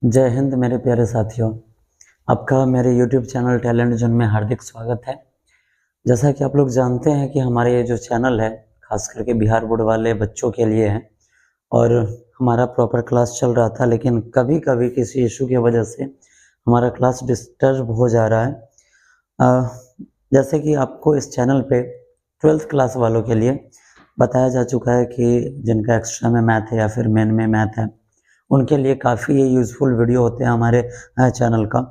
जय हिंद मेरे प्यारे साथियों। आपका मेरे YouTube चैनल टैलेंट जोन में हार्दिक स्वागत है। जैसा कि आप लोग जानते हैं कि हमारे ये जो चैनल है खास करके बिहार बोर्ड वाले बच्चों के लिए है और हमारा प्रॉपर क्लास चल रहा था, लेकिन कभी कभी किसी इशू की वजह से हमारा क्लास डिस्टर्ब हो जा रहा है। जैसे कि आपको इस चैनल पे 12th क्लास वालों के लिए बताया जा चुका है कि जिनका एक्स्ट्रा में मैथ है या फिर मेन में मैथ है उनके लिए काफ़ी ये यूज़फुल वीडियो होते हैं हमारे चैनल का।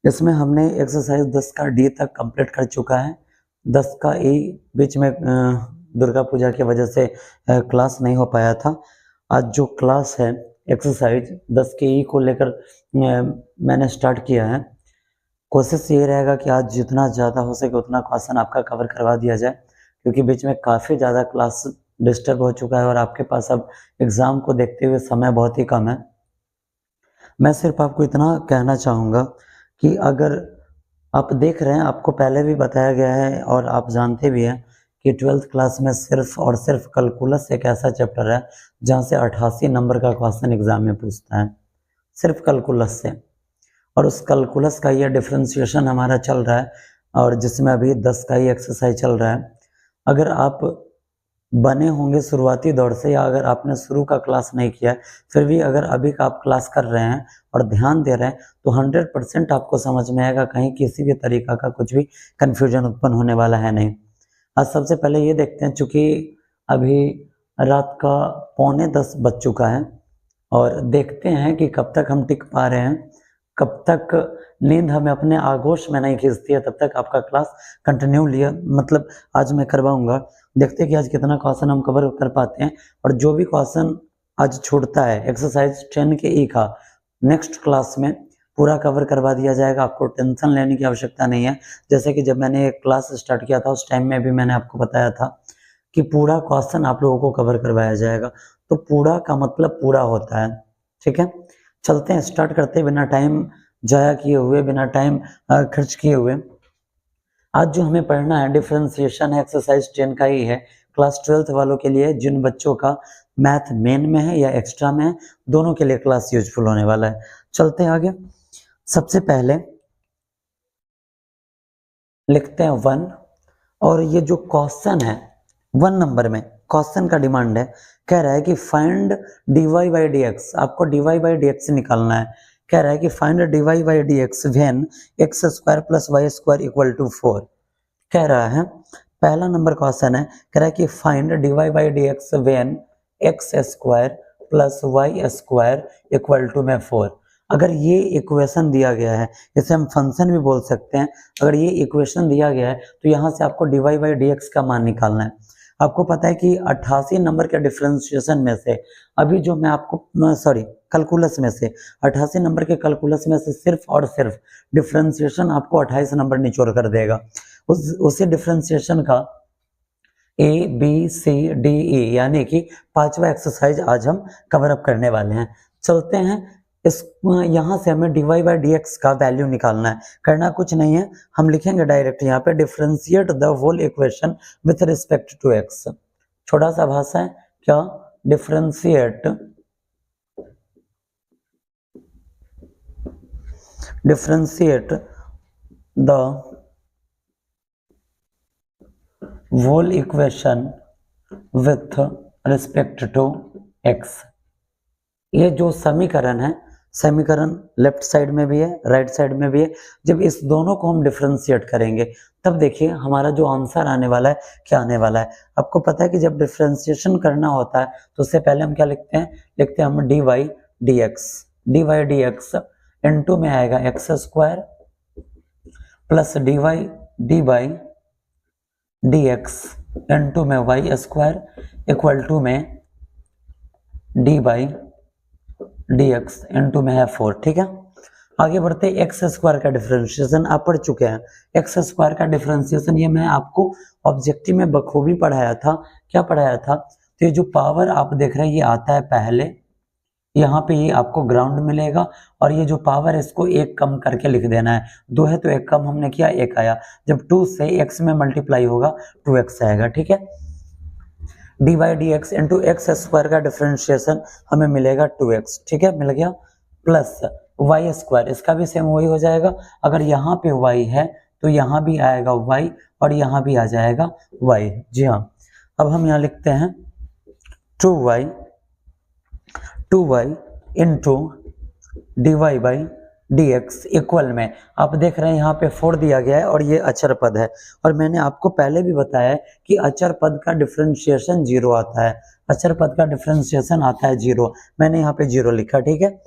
इसमें हमने एक्सरसाइज 10 का डी तक कंप्लीट कर चुका है। 10 का ई बीच में दुर्गा पूजा की वजह से क्लास नहीं हो पाया था। आज जो क्लास है एक्सरसाइज 10 के ई को लेकर मैंने स्टार्ट किया है। कोशिश ये रहेगा कि आज जितना ज़्यादा हो सके उतना क्वेश्चन आपका कवर करवा दिया जाए, क्योंकि बीच में काफ़ी ज़्यादा क्लास डिस्टर्ब हो चुका है और आपके पास अब एग्ज़ाम को देखते हुए समय बहुत ही कम है। मैं सिर्फ आपको इतना कहना चाहूँगा कि अगर आप देख रहे हैं, आपको पहले भी बताया गया है और आप जानते भी हैं कि 12th क्लास में सिर्फ और सिर्फ कैलकुलस एक ऐसा चैप्टर है जहाँ से 88 नंबर का क्वेश्चन एग्ज़ाम में पूछता है, सिर्फ कैलकुलस से। और उस कैलकुलस का ये डिफ्रेंशिएशन हमारा चल रहा है और जिसमें अभी 10 का ही एक्सरसाइज चल रहा है। अगर आप बने होंगे शुरुआती दौर से या अगर आपने शुरू का क्लास नहीं किया है, फिर भी अगर अभी का आप क्लास कर रहे हैं और ध्यान दे रहे हैं तो 100% आपको समझ में आएगा, कहीं किसी भी तरीका का कुछ भी कन्फ्यूजन उत्पन्न होने वाला है नहीं। आज सबसे पहले ये देखते हैं, चूँकि अभी रात का 9:45 बज चुका है और देखते हैं कि कब तक हम टिक पा रहे हैं, कब तक नींद हमें अपने आगोश में नहीं खींचती है, तब तक आपका क्लास कंटिन्यू लिया मतलब आज मैं करवाऊंगा। देखते हैं कि आज कितना क्वेश्चन हम कवर कर पाते हैं और जो भी क्वेश्चन आज छूटता है एक्सरसाइज 10 के ई का नेक्स्ट क्लास में पूरा कवर करवा दिया जाएगा। आपको टेंशन लेने की आवश्यकता नहीं है। जैसे कि जब मैंने क्लास स्टार्ट किया था उस टाइम में भी मैंने आपको बताया था कि पूरा क्वेश्चन आप लोगों को कवर करवाया जाएगा, तो पूरा का मतलब पूरा होता है। ठीक है, चलते हैं, स्टार्ट करते हैं बिना टाइम जाया किए हुए, बिना टाइम खर्च किए हुए। आज जो हमें पढ़ना है डिफरेंशिएशन है, एक्सरसाइज 10 का ही है, क्लास 12th वालों के लिए, जिन बच्चों का मैथ मेन में है या एक्स्ट्रा में है, दोनों के लिए क्लास यूजफुल होने वाला है। चलते हैं आगे। सबसे पहले लिखते हैं 1 और ये जो क्वेश्चन है 1 नंबर में क्वेश्चन का डिमांड है, कह रहा है कि फाइंड dy बाई dx। आपको dy बाई dx निकालना है। कह रहा है कि find dy by dx when x square plus y square equal to 4। कह रहा है, पहला नंबर क्वेश्चन है, कह रहा है कि find dy by dx when x square plus y square equal to में 4। अगर ये इक्वेशन दिया गया है, इसे हम फंक्शन भी बोल सकते हैं, अगर ये इक्वेशन दिया गया है तो यहाँ से आपको dy बाई dx का मान निकालना है। आपको पता है कि 88 नंबर के डिफरेंशिएशन में से अभी जो मैं आपको कैलकुलस में से 88 नंबर के कैलकुलस में से सिर्फ और सिर्फ डिफरेंशिएशन आपको 28 नंबर निचोड़ कर देगा। उसी डिफरेंशिएशन का A B C D E यानी कि 5वां एक्सरसाइज आज हम कवर अप करने वाले हैं। चलते हैं, इस यहाँ से हमें dy बाई dx का वैल्यू निकालना है। करना कुछ नहीं है, हम लिखेंगे डायरेक्ट यहाँ पे differentiate the whole equation with respect to x। छोटा सा भाषा है क्या, differentiate the whole equation with respect to x। ये जो समीकरण है, समीकरण लेफ्ट साइड में भी है राइट साइड में भी है। जब इस दोनों को हम डिफरेंशिएट करेंगे तब देखिए हमारा जो आंसर आने वाला है क्या आने वाला है। आपको पता है कि जब डिफरेंशिएशन करना होता है तो उससे पहले हम क्या लिखते हैं, लिखते हैं हम dy dx इनटू में आएगा x square plus dy dx into में y स्क्वायर इक्वल टू में dy dx इनटू में है 4। ठीक है, आगे बढ़ते एक्स स्क्वायर का डिफरेंशिएशन आप पढ़ चुके हैं। एक्स स्क्वायर का डिफरेंशिएशन ये मैं आपको ऑब्जेक्टिव में बखूबी पढ़ाया था। क्या पढ़ाया था, तो ये जो पावर आप देख रहे हैं ये आता है पहले, यहाँ पे ये आपको ग्राउंड मिलेगा और ये जो पावर है इसको एक कम करके लिख देना है। 2 है तो एक कम हमने किया, एक आया। जब 2 से x में मल्टीप्लाई होगा 2x आएगा। ठीक है, dy dx into x square का डिफरेंशिएशन हमें मिलेगा 2x। ठीक है, मिल गया। प्लस वाई स्क्वायर, इसका भी सेम वही हो जाएगा। अगर यहाँ पे वाई है तो यहाँ भी आएगा वाई और यहाँ भी आ जाएगा वाई। जी हाँ, अब हम यहाँ लिखते हैं 2y into d y by d x equal में, आप देख रहे हैं यहाँ पे 4 दिया गया है और ये अचर पद है। और मैंने आपको पहले भी बताया है कि अचर पद का डिफरेंशिएशन 0 आता है, अचर पद का डिफरेंशिएशन आता है 0। मैंने यहाँ पे 0 लिखा, ठीक है।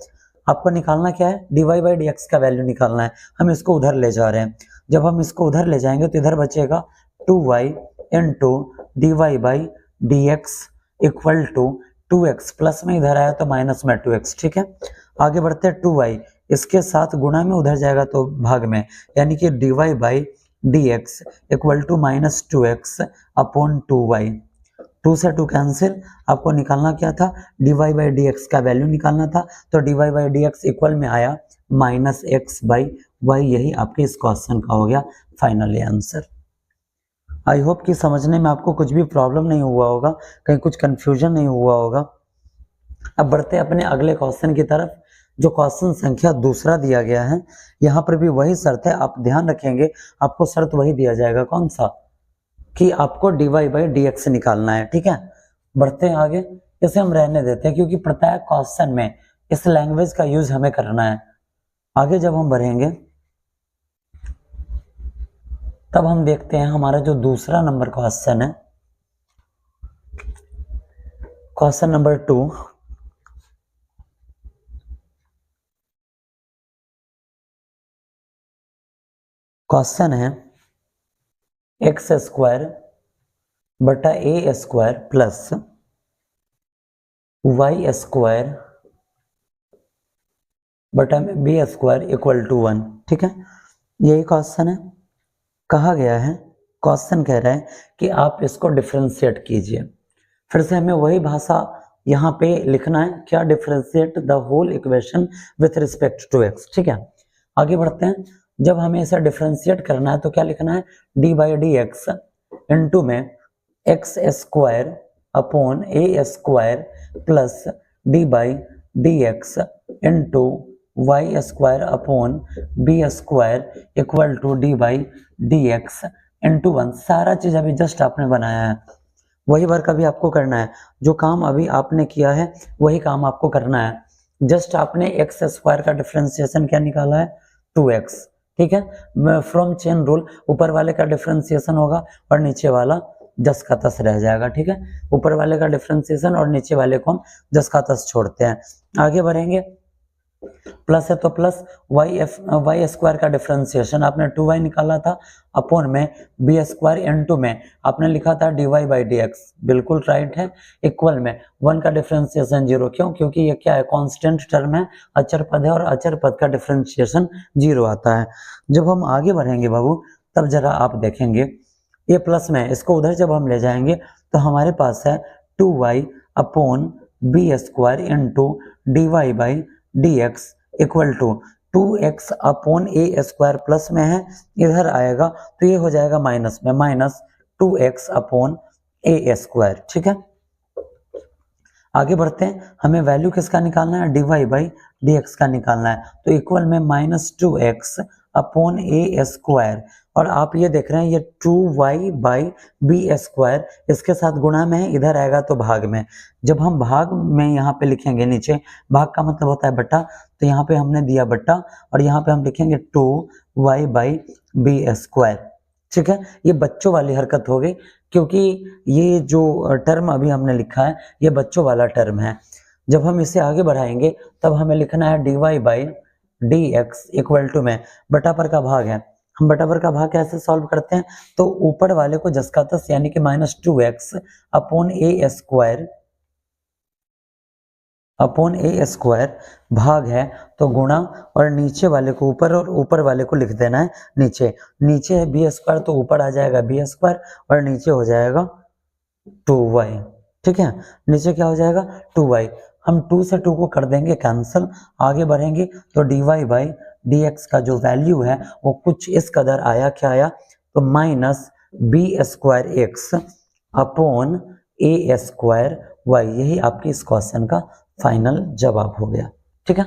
आपको निकालना क्या है, d y by d x का वैल्यू निकालना है। हम इसको उधर ले जा रहे हैं, जब हम इसको उधर ले जाएंगे तो इधर बचेगा 2y into d y by d x equal to 2x, plus में इधर आया तो माइनस में 2x, ठीक है। आगे बढ़ते हैं 2y, इसके साथ गुणा में उधर जाएगा तो भाग में, यानी कि d y by d x equal to minus 2x upon 2y। 2 से 2 कैंसिल, आपको निकालना क्या था, d y by d x का वैल्यू निकालना था। तो d y by d x equal में आया माइनस एक्स बाई वाई। यही आपके इस क्वेश्चन का हो गया फाइनली आंसर। आई होप कि समझने में आपको कुछ भी प्रॉब्लम नहीं हुआ होगा, कहीं कुछ कंफ्यूजन नहीं हुआ होगा। अब बढ़ते हैं अपने अगले क्वेश्चन की तरफ, जो क्वेश्चन संख्या 2 दिया गया है। यहाँ पर भी वही शर्त है, आप ध्यान रखेंगे, आपको शर्त वही दिया जाएगा, कौन सा, कि आपको d y by d x निकालना है, ठीक है। बढ़ते हैं आगे, इसे हम रहने देते हैं क्योंकि प्रत्येक क्वेश्चन में इस लैंग्वेज का यूज हमें करना है। आगे जब हम बढ़ेंगे तब हम देखते हैं हमारा जो दूसरा नंबर क्वेश्चन है, क्वेश्चन नंबर 2। क्वेश्चन है एक्स स्क्वायर बटा ए स्क्वायर प्लस वाई स्क्वायर बटा बी स्क्वायर इक्वल टू 1, ठीक है। यही क्वेश्चन है। कहा गया है, क्वेश्चन कह रहा है कि आप इसको डिफरेंशिएट कीजिए। फिर से हमें वही भाषा यहाँ पे लिखना है, क्या, differentiate the whole equation with respect to x, ठीक है। आगे बढ़ते हैं, जब हमें इसे डिफरेंशिएट करना है तो क्या लिखना है, d by d x into में x square upon a square plus d by d x into y square upon b square equal to d by d x into 1। सारा चीज अभी जस्ट आपने बनाया है, वही वर्क अभी आपको करना है। जो काम अभी आपने किया है वही काम आपको करना है। जस्ट आपने एक्स स्क्वायर का डिफरेंशिएशन क्या निकाला है, 2x, ठीक है। फ्रॉम चेन रूल ऊपर वाले का डिफरेंशिएशन होगा और नीचे वाला जस का तस रह जाएगा, ठीक है। ऊपर वाले का डिफरेंशिएशन और नीचे वाले को हम जस का तस छोड़ते हैं। आगे बढ़ेंगे, प्लस है तो प्लस वाई स्क्वायर का डिफरेंशिएशन आपने 2y निकाला था अपॉन में बी स्क्वायर इनटू में आपने लिखा था d y by d x, बिल्कुल राइट है, इक्वल में 1 का डिफरेंशिएशन 0। क्यों, क्योंकि ये क्या है, कांस्टेंट टर्म है, अचर पद है और अचर पद का डिफरेंशिएशन 0 आता है। जब हम आगे बढ़ेंगे बाबू तब जरा आप देखेंगे, ये प्लस में इसको उधर जब हम ले जाएंगे तो हमारे पास है 2y upon b square into d y by d x equal to 2x upon a square, plus में है इधर आएगा तो ये हो जाएगा माइनस में, minus 2x upon a square, ठीक है। आगे बढ़ते हैं, हमें वैल्यू किसका निकालना है, d y by d x का निकालना है। तो इक्वल में minus 2x upon a square, और आप ये देख रहे हैं ये 2y बाई बी स्क्वायर इसके साथ गुणा में है, इधर आएगा तो भाग में। जब हम भाग में यहाँ पे लिखेंगे, नीचे भाग का मतलब होता है बट्टा, तो यहाँ पे हमने दिया बट्टा और यहाँ पे हम लिखेंगे 2y बाई बी स्क्वायर, ठीक है। ये बच्चों वाली हरकत हो गई क्योंकि ये जो टर्म अभी हमने लिखा है ये बच्चों वाला टर्म है। जब हम इसे आगे बढ़ाएंगे तब हमें लिखना है d y by d x equal to में बटा पर का भाग है। हम बटा पर का भाग कैसे सॉल्व करते हैं, तो ऊपर वाले को जस का तस यानी कि minus 2x upon a square भाग है तो गुणा, और नीचे वाले को ऊपर और ऊपर वाले को लिख देना है नीचे। नीचे है बी स्क्वायर तो ऊपर आ जाएगा बी स्क्वायर और नीचे हो जाएगा 2y, ठीक है। नीचे क्या हो जाएगा 2y, हम 2 से 2 को कर देंगे कैंसिल। आगे बढ़ेंगे तो d y by d x का जो वैल्यू है वो कुछ इस कदर आया, क्या आया, तो minus b square x upon a square y. यही आपकी इस क्वेश्चन का फाइनल जवाब हो गया, ठीक है।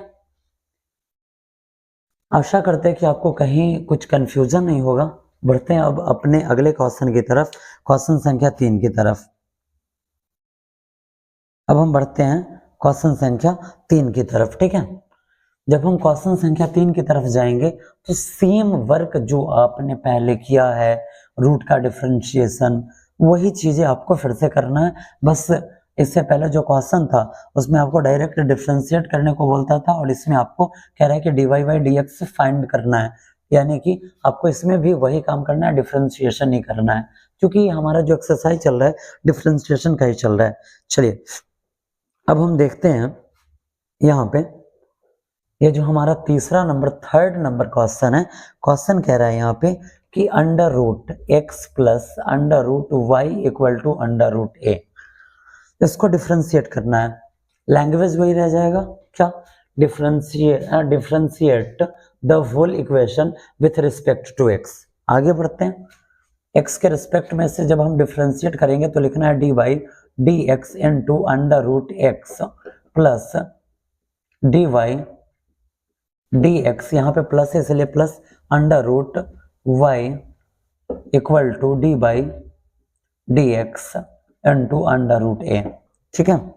आशा करते हैं कि आपको कहीं कुछ कंफ्यूजन नहीं होगा। बढ़ते हैं अब अपने अगले क्वेश्चन की तरफ, क्वेश्चन संख्या 3 की तरफ। अब हम बढ़ते हैं क्वेश्चन संख्या 3 की तरफ, ठीक है। जब हम क्वेश्चन संख्या 3 की तरफ जाएंगे तो सेम वर्क जो आपने पहले किया है, रूट का डिफरेंशिएशन, वही चीजें आपको फिर से करना है। बस इससे पहले जो क्वेश्चन था उसमें आपको डायरेक्ट डिफरेंशिएट करने को बोलता था, और इसमें आपको कह रहा है कि dy बाई dx फाइंड करना है, यानी कि आपको इसमें भी वही काम करना है, डिफरेंशिएशन ही करना है, क्योंकि हमारा जो एक्सरसाइज चल रहा है डिफरेंशिएशन का ही चल रहा है। चलिए अब हम देखते हैं यहाँ पे, ये जो हमारा तीसरा नंबर, थर्ड नंबर क्वेश्चन है। क्वेश्चन कह रहा है यहाँ पे कि under root x plus under root y equal to under root a, इसको डिफ्रेंशिएट करना है। लैंग्वेज वही रह जाएगा क्या, differentiate the whole equation with respect to x. आगे बढ़ते हैं, एक्स के रिस्पेक्ट में से जब हम डिफ्रेंशिएट करेंगे तो लिखना है d by d x into under root x plus d y d x, यहाँ पे प्लस है इसलिए plus under root y equal to d by d x into under root a, ठीक है।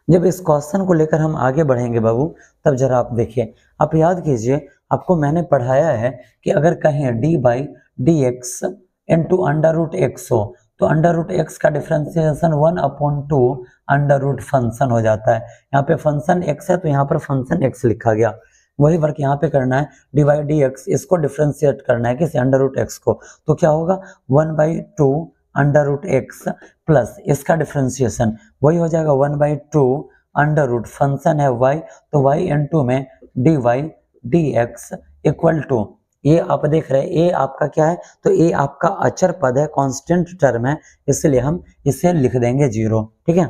जब इस क्वेश्चन को लेकर हम आगे बढ़ेंगे बाबू, तब जरा आप देखिए, आप याद कीजिए, आपको मैंने पढ़ाया है कि अगर कहें d by d x into under root x हो तो अंडर रूट एक्स का डिफ्रेंसिएशन 1/2 अंडर रूट फंक्शन हो जाता है। यहाँ पे फंक्शन एक्स है तो यहाँ पर फंक्शन एक्स लिखा गया, वही वर्क यहाँ पे करना है, डी बाई डी एक्स, इसको डिफ्रेंशिएट करना है किसी अंडर रूट एक्स को, तो क्या होगा 1/2 अंडर रूट एक्स प्लस इसका डिफ्रेंशिएशन वही हो जाएगा 1/2 अंडर रूट फंक्शन है y, तो y इंटू में d y d x equal to, ये आप देख रहे हैं ए आपका क्या है, तो ए आपका अचर पद है, कांस्टेंट टर्म है, इसलिए हम इसे लिख देंगे 0, ठीक है।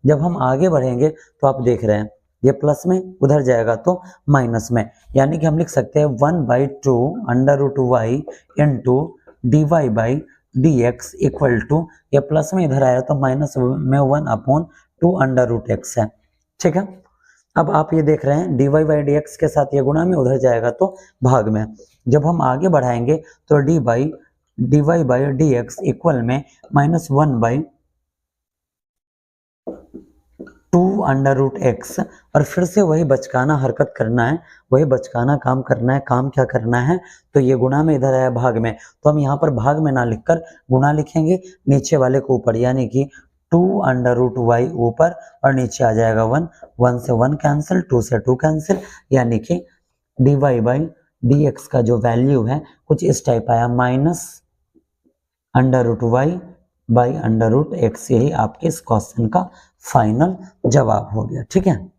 जब हम आगे बढ़ेंगे तो आप देख रहे हैं ये प्लस में उधर जाएगा तो माइनस में, यानी कि हम लिख सकते हैं 1/2 under root y into d y by d x equal to, ये प्लस में इधर आया तो माइनस में 1/2 अंडर रूट एक्स है, ठीक है। अब आप ये देख रहे हैं d y by d x के साथ ये गुणा में उधर जाएगा तो भाग में। जब हम आगे बढ़ाएंगे तो d y by d x equal में -1/2 अंडर रूट एक्स, और फिर से वही बचकाना हरकत करना है, वही बचकाना काम करना है। काम क्या करना है, तो ये गुणा में इधर आया भाग में, तो हम यहाँ पर भाग में ना लिखकर गुणा लिखेंगे, नीचे वाले को ऊपर, यानी कि 2 अंडर रूट वाई ऊपर और नीचे आ जाएगा 1, 1 से 1 कैंसिल, 2 से 2 कैंसिल, यानी कि d y by d x का जो वैल्यू है कुछ इस टाइप आया, minus under root y by under root x. यही आपके इस क्वेश्चन का फाइनल जवाब हो गया, ठीक है।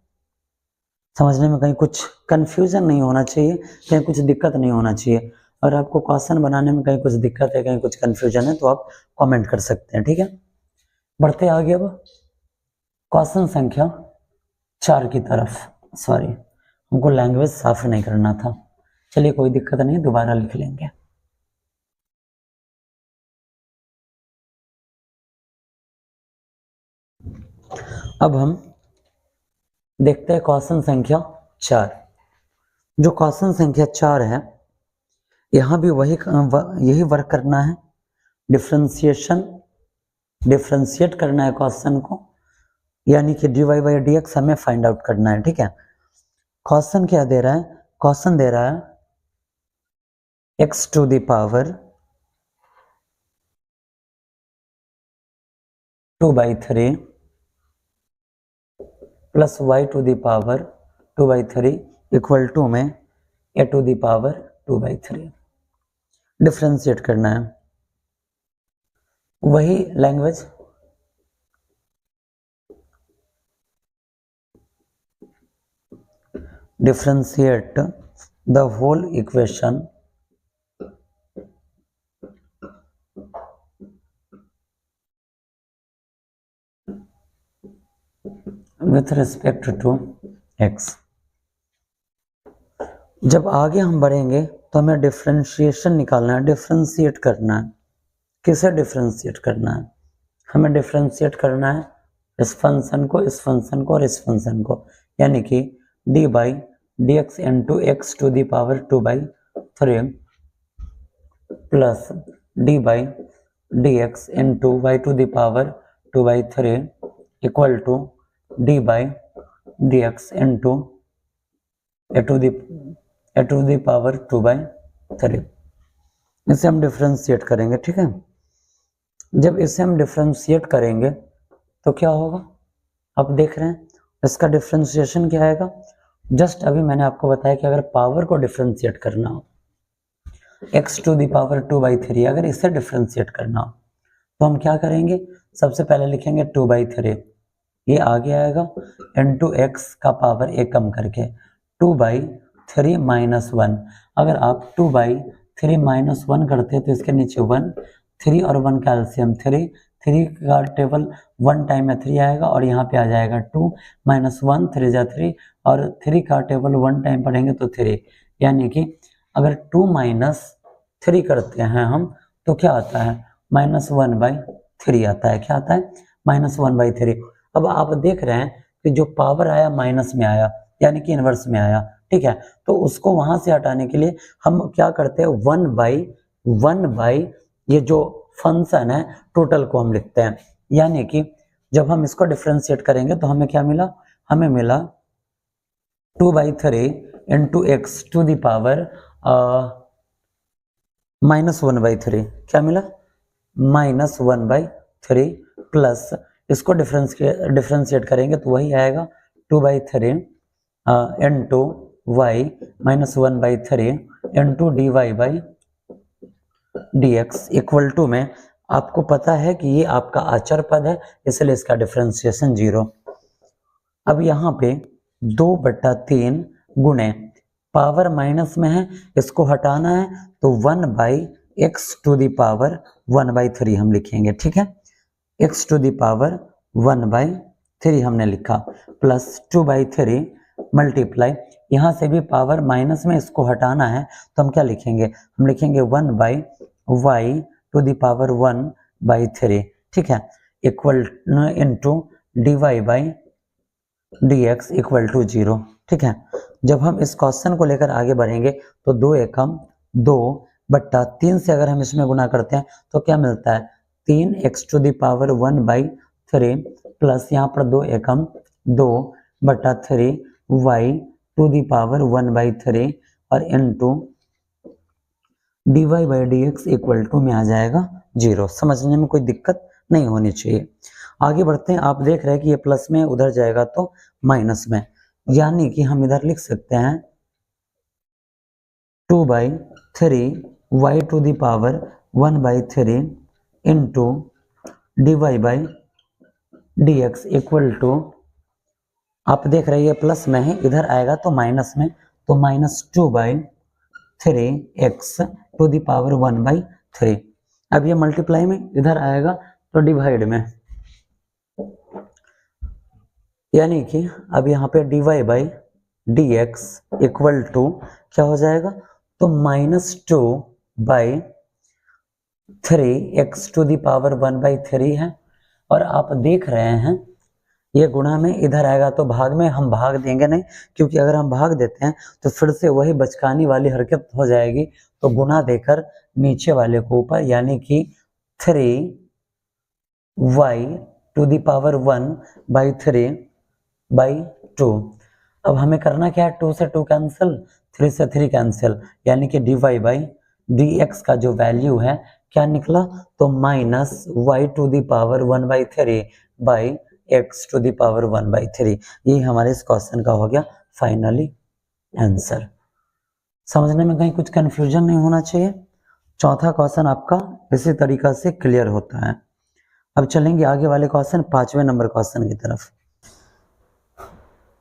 समझने में कहीं कुछ कंफ्यूजन नहीं होना चाहिए, कहीं कुछ दिक्कत नहीं होना चाहिए। और आपको क्वेश्चन बनाने में कहीं कुछ दिक्कत है, कहीं कुछ कंफ्यूजन है, तो आप कमेंट कर सकते हैं, ठीक है। बढ़ते आगे अब क्वेश्चन संख्या 4 की तरफ। सॉरी, हमको लैंग्वेज साफ नहीं करना था, चलिए कोई दिक्कत नहीं, दोबारा लिख लेंगे। अब हम देखते हैं क्वेश्चन संख्या 4। जो क्वेश्चन संख्या 4 है, यहाँ भी यही वर्क करना है, डिफ्रेंशिएट करना है क्वेश्चन को, यानी कि d y by d x हमें फाइंड आउट करना है, ठीक है। क्वेश्चन क्या दे रहा है, क्वेश्चन दे रहा है x to the power 2/3 plus y to the power 2/3 equal to में a to the power 2/3। Differentiate करना है, वही language, differentiate the whole equation with respect to x। जब आगे हम बढ़ेंगे तो हमें डिफ्रेंशिएशन निकालना है, डिफ्रेंशिएट करना है। किसे डिफ्रेंशिएट करना है, हमें डिफ्रेंशिएट करना है इस फंक्शन को, इस फंक्शन को और इस फंक्शन को, यानी कि d by dx into x to the power 2/3 plus d by d x into y to the power 2/3 equal to d by d x into a to the power 2/3। इसे हम differentiate करेंगे, ठीक है। जब इसे हम डिफ्रेंशिएट करेंगे तो क्या होगा, आप देख रहे हैं इसका डिफ्रेंशिएशन क्या आएगा। जस्ट अभी मैंने आपको बताया कि अगर पावर को डिफ्रेंशिएट करना हो, x टू द पावर 2/3 अगर इसे डिफ्रेंशिएट करना हो तो हम क्या करेंगे, सबसे पहले लिखेंगे 2/3, ये आगे आएगा इंटू एक्स का पावर एक कम करके 2/3 माइनस 1। अगर आप 2/3 माइनस 1 करते हैं तो इसके नीचे 1, 3 और 1 कैल्शियम 3 का टेबल 1 टाइम में 3 आएगा और यहाँ पे आ जाएगा 2 माइनस 1 3 जा 3 और 3 का टेबल 1 टाइम पढ़ेंगे तो 3, यानी कि अगर 2 माइनस 3 करते हैं हम तो क्या आता है -1/3 आता है। क्या आता है -1/3। अब आप देख रहे हैं कि जो पावर आया माइनस में आया यानी कि इन्वर्स में आया, ठीक है। तो उसको वहां से हटाने के लिए हम क्या करते हैं 1/1 ये जो फंक्शन है टोटल को हम लिखते हैं, यानी कि जब हम इसको डिफरेंशिएट करेंगे तो हमें क्या मिला, हमें मिला 2/3 into x to the power -1/3। क्या मिला -1/3 प्लस इसको डिफरेंशिएट करेंगे तो वही आएगा 2/3 into y -1/3 into d y by d x equal to में आपको पता है कि ये आपका अचर पद है इसलिए इसका डिफरेंशिएशन 0। अब यहाँ पे 2/3 गुणे पावर माइनस में है, इसको हटाना है तो 1/x टू द पावर 1/3 हम लिखेंगे, ठीक है। x टू द पावर 1/3 हमने लिखा प्लस 2/3 मल्टीप्लाई, यहाँ से भी पावर माइनस में इसको हटाना है तो हम क्या लिखेंगे, हम लिखेंगे 1/y टू द पावर 1/3, ठीक है, equal into d y by d x equal to 0, ठीक है। जब हम इस क्वेश्चन को लेकर आगे बढ़ेंगे तो 2 एकम 2/3 से अगर हम इसमें गुना करते हैं तो क्या मिलता है 3x to the power 1/3 plus यहाँ पर 2 एकम 2/3 y टू द पावर 1/3 और into d y by d x equal to में आ जाएगा 0। समझने में कोई दिक्कत नहीं होनी चाहिए। आगे बढ़ते हैं, आप देख रहे हैं कि ये प्लस में उधर जाएगा तो माइनस में, यानी कि हम इधर लिख सकते हैं 2/3 y to the power 1/3 into d y by d x equal to, आप देख रहे हैं प्लस में है इधर आएगा तो माइनस में, तो -2/3x टू द पावर 1/3। अब ये मल्टीप्लाई में इधर आएगा तो डिवाइड में, यानी कि अब यहाँ पे d y by d x equal to क्या हो जाएगा, तो -2/3x टू द पावर 1/3 है। और आप देख रहे हैं ये गुणा में इधर आएगा तो भाग में हम भाग देंगे नहीं, क्योंकि अगर हम भाग देते हैं तो फिर से वही बचकानी वाली हरकत हो जाएगी। तो गुणा देकर नीचे वाले को ऊपर, यानी कि 3y टू द पावर 1/3/2। अब हमें करना क्या है, 2 से 2 कैंसिल, 3 से 3 कैंसिल, यानी कि d y by d x का जो वैल्यू है क्या निकला, तो -y to the power 1/3/x to the power 1/3। ये हमारे इस क्वेश्चन का हो गया फाइनली आंसर। समझने में कहीं कुछ कंफ्यूजन नहीं होना चाहिए। चौथा क्वेश्चन आपका इसी तरीका से क्लियर होता है। अब चलेंगे आगे वाले क्वेश्चन, 5वें नंबर क्वेश्चन की तरफ।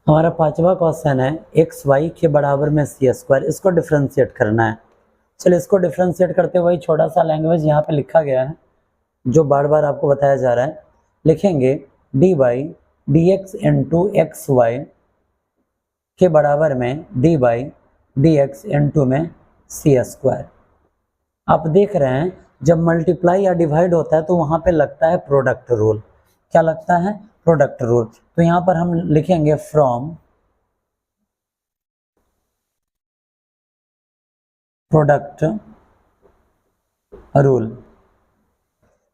हमारा 5वां क्वेश्चन है एक्स वाई के बराबर में सी स्क्वायर, इसको डिफ्रेंशिएट करना है। चलिए इसको डिफ्रेंशिएट करते हुए छोटा सा लैंग्वेज यहाँ पे लिखा गया है जो बार बार आपको बताया जा रहा है। लिखेंगे d by d x into x y के बराबर में d by d x into में सी स्क्वायर। आप देख रहे हैं जब मल्टीप्लाई या डिवाइड होता है तो वहाँ पे लगता है प्रोडक्ट रूल। क्या लगता है, प्रोडक्ट रूल। तो यहाँ पर हम लिखेंगे from product rule.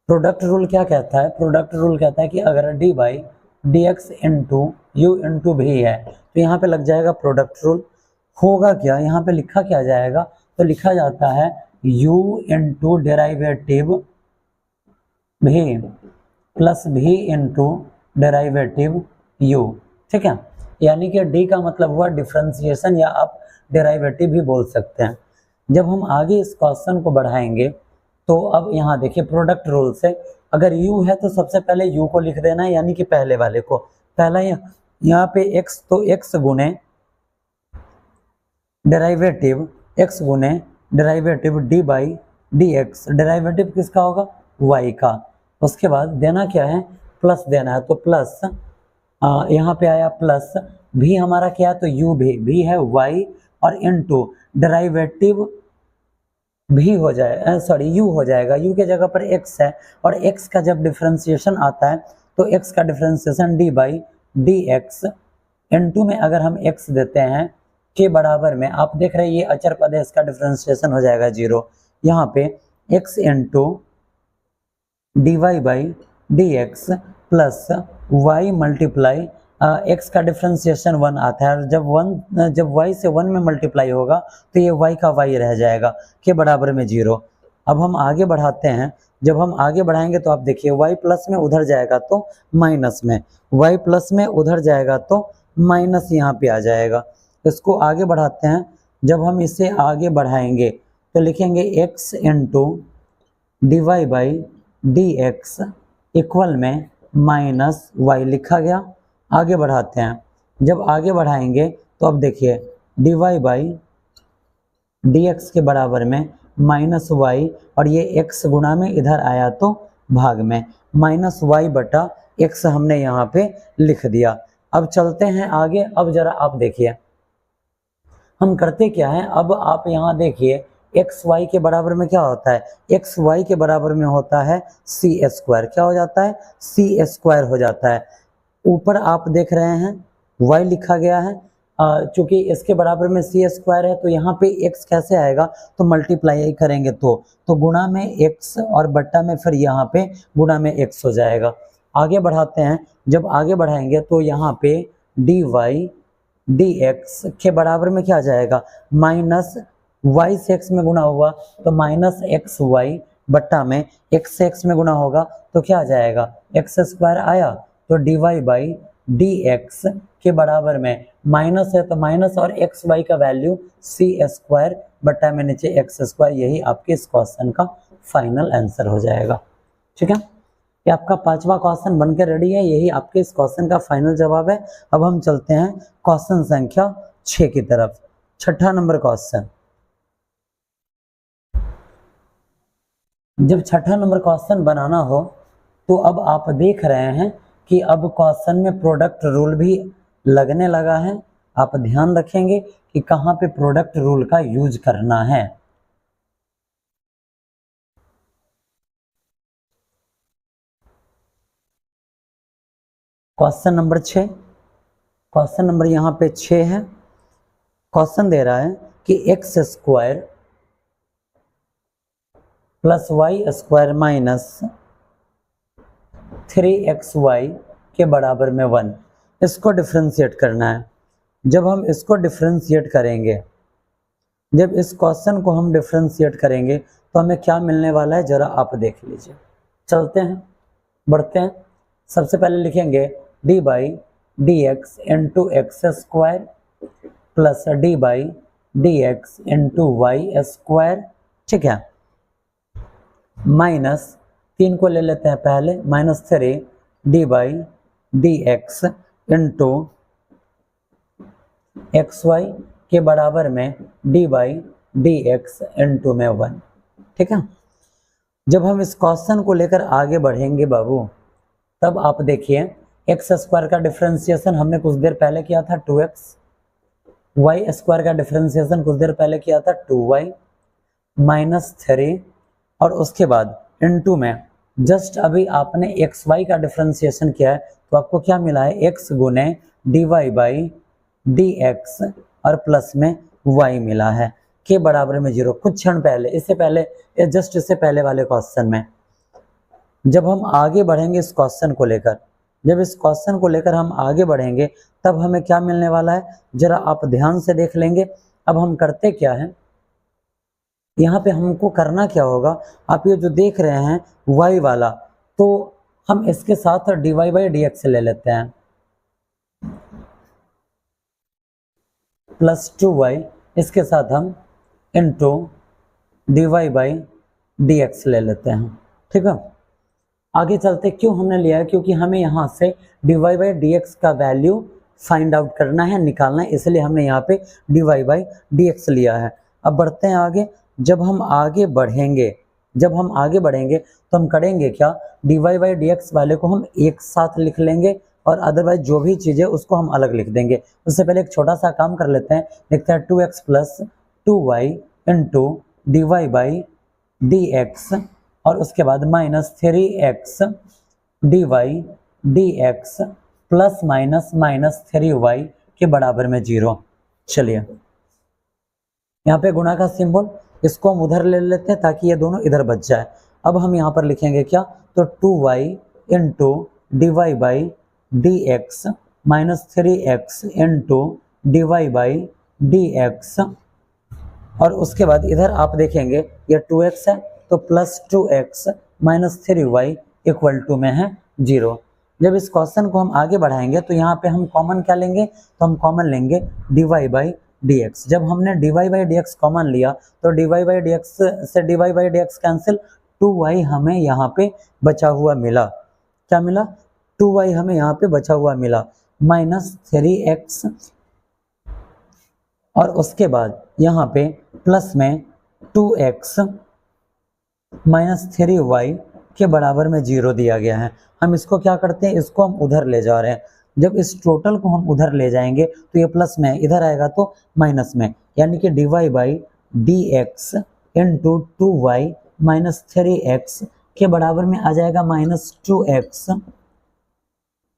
Product rule क्या कहता है? प्रोडक्ट रूल कहता है कि अगर D by d x into you into भी है तो यहाँ पे लग जाएगा प्रोडक्ट रूल। होगा क्या, यहाँ पे लिखा क्या जाएगा? तो लिखा जाता है u इंटू डेराइवेटिव भी प्लस भी इंटू डेराइवेटिव u। ठीक है, यानी कि d का मतलब हुआ डिफरेंशिएशन या आप डेराइवेटिव भी बोल सकते हैं। जब हम आगे इस क्वेश्चन को बढ़ाएंगे तो अब यहाँ देखिए प्रोडक्ट रूल से अगर u है तो सबसे पहले u को लिख देना है, यानी कि पहले वाले को। पहला यहाँ पे x, तो x गुने डेराइवेटिव x गुने derivative D by d x. Derivative किसका होगा? y का। उसके बाद देना क्या है? प्लस देना है, तो प्लस यहाँ पे आया प्लस भी हमारा क्या है? तो u भी है y और इनटू डेराइवेटिव भी हो जाए सॉरी u हो जाएगा। u के जगह पर x है और x का जब डिफरेंशिएशन आता है तो x का differentiation d by d x into में अगर हम x देते हैं के बराबर में, आप देख रहे हैं ये अचर पद है, इसका डिफरेंशिएशन हो जाएगा 0। यहाँ पे x into d y by d x plus y multiply x का डिफरेंशिएशन 1 आता है, और जब y से 1 में मल्टीप्लाई होगा तो ये y का y रह जाएगा के बराबर में 0। अब हम आगे बढ़ाते हैं, जब हम आगे बढ़ाएंगे तो आप देखिए y प्लस में उधर जाएगा तो माइनस में, y प्लस में उधर जाएगा तो माइनस यहाँ पे आ जाएगा। इसको आगे बढ़ाते हैं, जब हम इसे आगे बढ़ाएंगे तो लिखेंगे x into d y by d x equal में माइनस y लिखा गया। आगे बढ़ाते हैं, जब आगे बढ़ाएंगे तो अब देखिए d y by d x के बराबर में माइनस y, और ये x गुणा में इधर आया तो भाग में माइनस y बटा x हमने यहाँ पे लिख दिया। अब चलते हैं आगे। अब जरा आप देखिए हम करते क्या है। अब आप यहाँ देखिए एक्स वाई के बराबर में क्या होता है? एक्स वाई के बराबर में होता है सी स्क्वायर। क्या हो जाता है? सी स्क्वायर हो जाता है। ऊपर आप देख रहे हैं y लिखा गया है, चूंकि इसके बराबर में सी स्क्वायर है तो यहाँ पे x कैसे आएगा? तो मल्टीप्लाई करेंगे तो गुणा में x और बट्टा में फिर यहाँ पे गुणा में x हो जाएगा। आगे बढ़ाते हैं, जब आगे बढ़ाएंगे तो यहाँ पे डी वाई डी एक्स के बराबर में क्या आ जाएगा? माइनस y से x में गुणा होगा तो माइनस एक्स वाई बट्टा में x से x में गुणा होगा तो क्या आ जाएगा? एक्स स्क्वायर आया, तो d y by d x के बराबर में माइनस है तो माइनस और एक्स वाई का वैल्यू सी स्क्वायर बट्टा में नीचे एक्स स्क्वायर। यही आपके इस क्वेश्चन का फाइनल आंसर हो जाएगा। ठीक है, ये आपका 5वां क्वेश्चन बनकर रेडी है। यही आपके इस क्वेश्चन का फाइनल जवाब है। अब हम चलते हैं क्वेश्चन संख्या 6 की तरफ। 6ठा नंबर क्वेश्चन। जब 6ठा नंबर क्वेश्चन बनाना हो तो अब आप देख रहे हैं कि अब क्वेश्चन में प्रोडक्ट रूल भी लगने लगा है। आप ध्यान रखेंगे कि कहाँ पे प्रोडक्ट रूल का यूज करना है। क्वेश्चन नंबर 6, क्वेश्चन नंबर यहाँ पे 6 है। क्वेश्चन दे रहा है कि x square plus y square minus 3xy के बराबर में 1, इसको डिफरेंशिएट करना है। जब हम इसको डिफरेंशिएट करेंगे, जब इस क्वेश्चन को हम डिफरेंशिएट करेंगे तो हमें क्या मिलने वाला है जरा आप देख लीजिए। चलते हैं, बढ़ते हैं। सबसे पहले लिखेंगे d by d x into x square plus d by d x into y square. ठीक है, माइनस 3 को ले लेते हैं पहले, minus 3 d by d x into x y के बराबर में d by d x into में 1। ठीक है, जब हम इस क्वेश्चन को लेकर आगे बढ़ेंगे बाबू, तब आप देखिए एक्स स्क्वायर का डिफरेंशिएशन हमने कुछ देर पहले किया था 2x, वाई स्क्वायर का डिफरेंशिएशन कुछ देर पहले किया था 2y माइनस 3, और उसके बाद इनटू में जस्ट अभी आपने एक्स वाई का डिफरेंशिएशन किया है तो आपको क्या मिला है? एक्स गुने d y by d x और प्लस में y मिला है। के बराबर में 0। कुछ क्षण पहले, इससे पहले, जस्ट इससे पहले वाले क्वेश्चन में, जब हम आगे बढ़ेंगे इस क्वेश्चन को लेकर, जब इस क्वेश्चन को लेकर हम आगे बढ़ेंगे तब हमें क्या मिलने वाला है, जरा आप ध्यान से देख लेंगे। अब हम करते क्या है, यहाँ पे हमको करना क्या होगा, आप ये जो देख रहे हैं y वाला, तो हम इसके साथ dy/dx ले लेते हैं, प्लस 2y, इसके साथ हम इंटू dy/dx ले लेते हैं। ठीक है, आगे चलते, क्यों हमने लिया है, क्योंकि हमें यहाँ से dy/dx का वैल्यू फाइंड आउट करना है, निकालना है, इसलिए हमने यहाँ पे dy/dx लिया है। अब बढ़ते हैं आगे। जब हम आगे बढ़ेंगे तो हम करेंगे क्या, dy/dx वाले को हम एक साथ लिख लेंगे और अदरवाइज जो भी चीज़ है उसको हम अलग लिख देंगे। उससे पहले एक छोटा सा काम कर लेते हैं, लिखते हैं 2x + 2y इंटू dy/dx और उसके बाद -3x dy/dx प्लस -3y के बराबर में 0। चलिए, यहाँ पे गुणा का सिंबल, इसको हम उधर ले लेते हैं ताकि ये दोनों इधर बच जाए। अब हम यहाँ पर लिखेंगे क्या, तो 2y into dy/dx -3x into dy/dx और उसके बाद इधर आप देखेंगे ये 2x है तो प्लस 2x -3y = में है 0। जब इस क्वेश्चन को हम आगे बढ़ाएंगे तो यहाँ पे हम कॉमन क्या लेंगे, तो हम कॉमन लेंगे dy/dx। जब हमने dy/dx कॉमन लिया तो dy/dx से dy/dx कैंसिल, 2y हमें यहाँ पे बचा हुआ मिला। क्या मिला, 2y हमें यहाँ पे बचा हुआ मिला, -3x और उसके बाद यहाँ पे प्लस में 2x -3y के बराबर में 0 दिया गया है। हम इसको क्या करते हैं, इसको हम उधर ले जा रहे हैं। जब इस टोटल को हम उधर ले जाएंगे तो ये प्लस में, इधर आएगा तो माइनस में, यानी कि dy/dx इंटू 2y -3x के बराबर में आ जाएगा -2x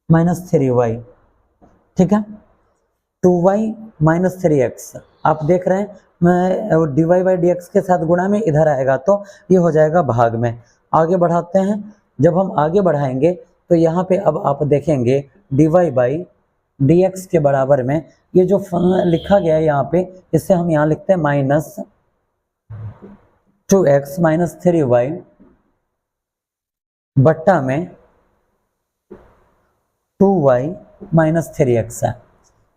-3y। ठीक है, 2y -3x आप देख रहे हैं, मैं dy/dx के साथ गुणा में इधर आएगा तो ये हो जाएगा भाग में। आगे बढ़ाते हैं, जब हम आगे बढ़ाएंगे तो यहाँ पे अब आप देखेंगे dy/dx के बराबर में ये जो लिखा गया है यहाँ पे, इससे हम यहाँ लिखते हैं -2x -3y बट्टा में 2y -3x है।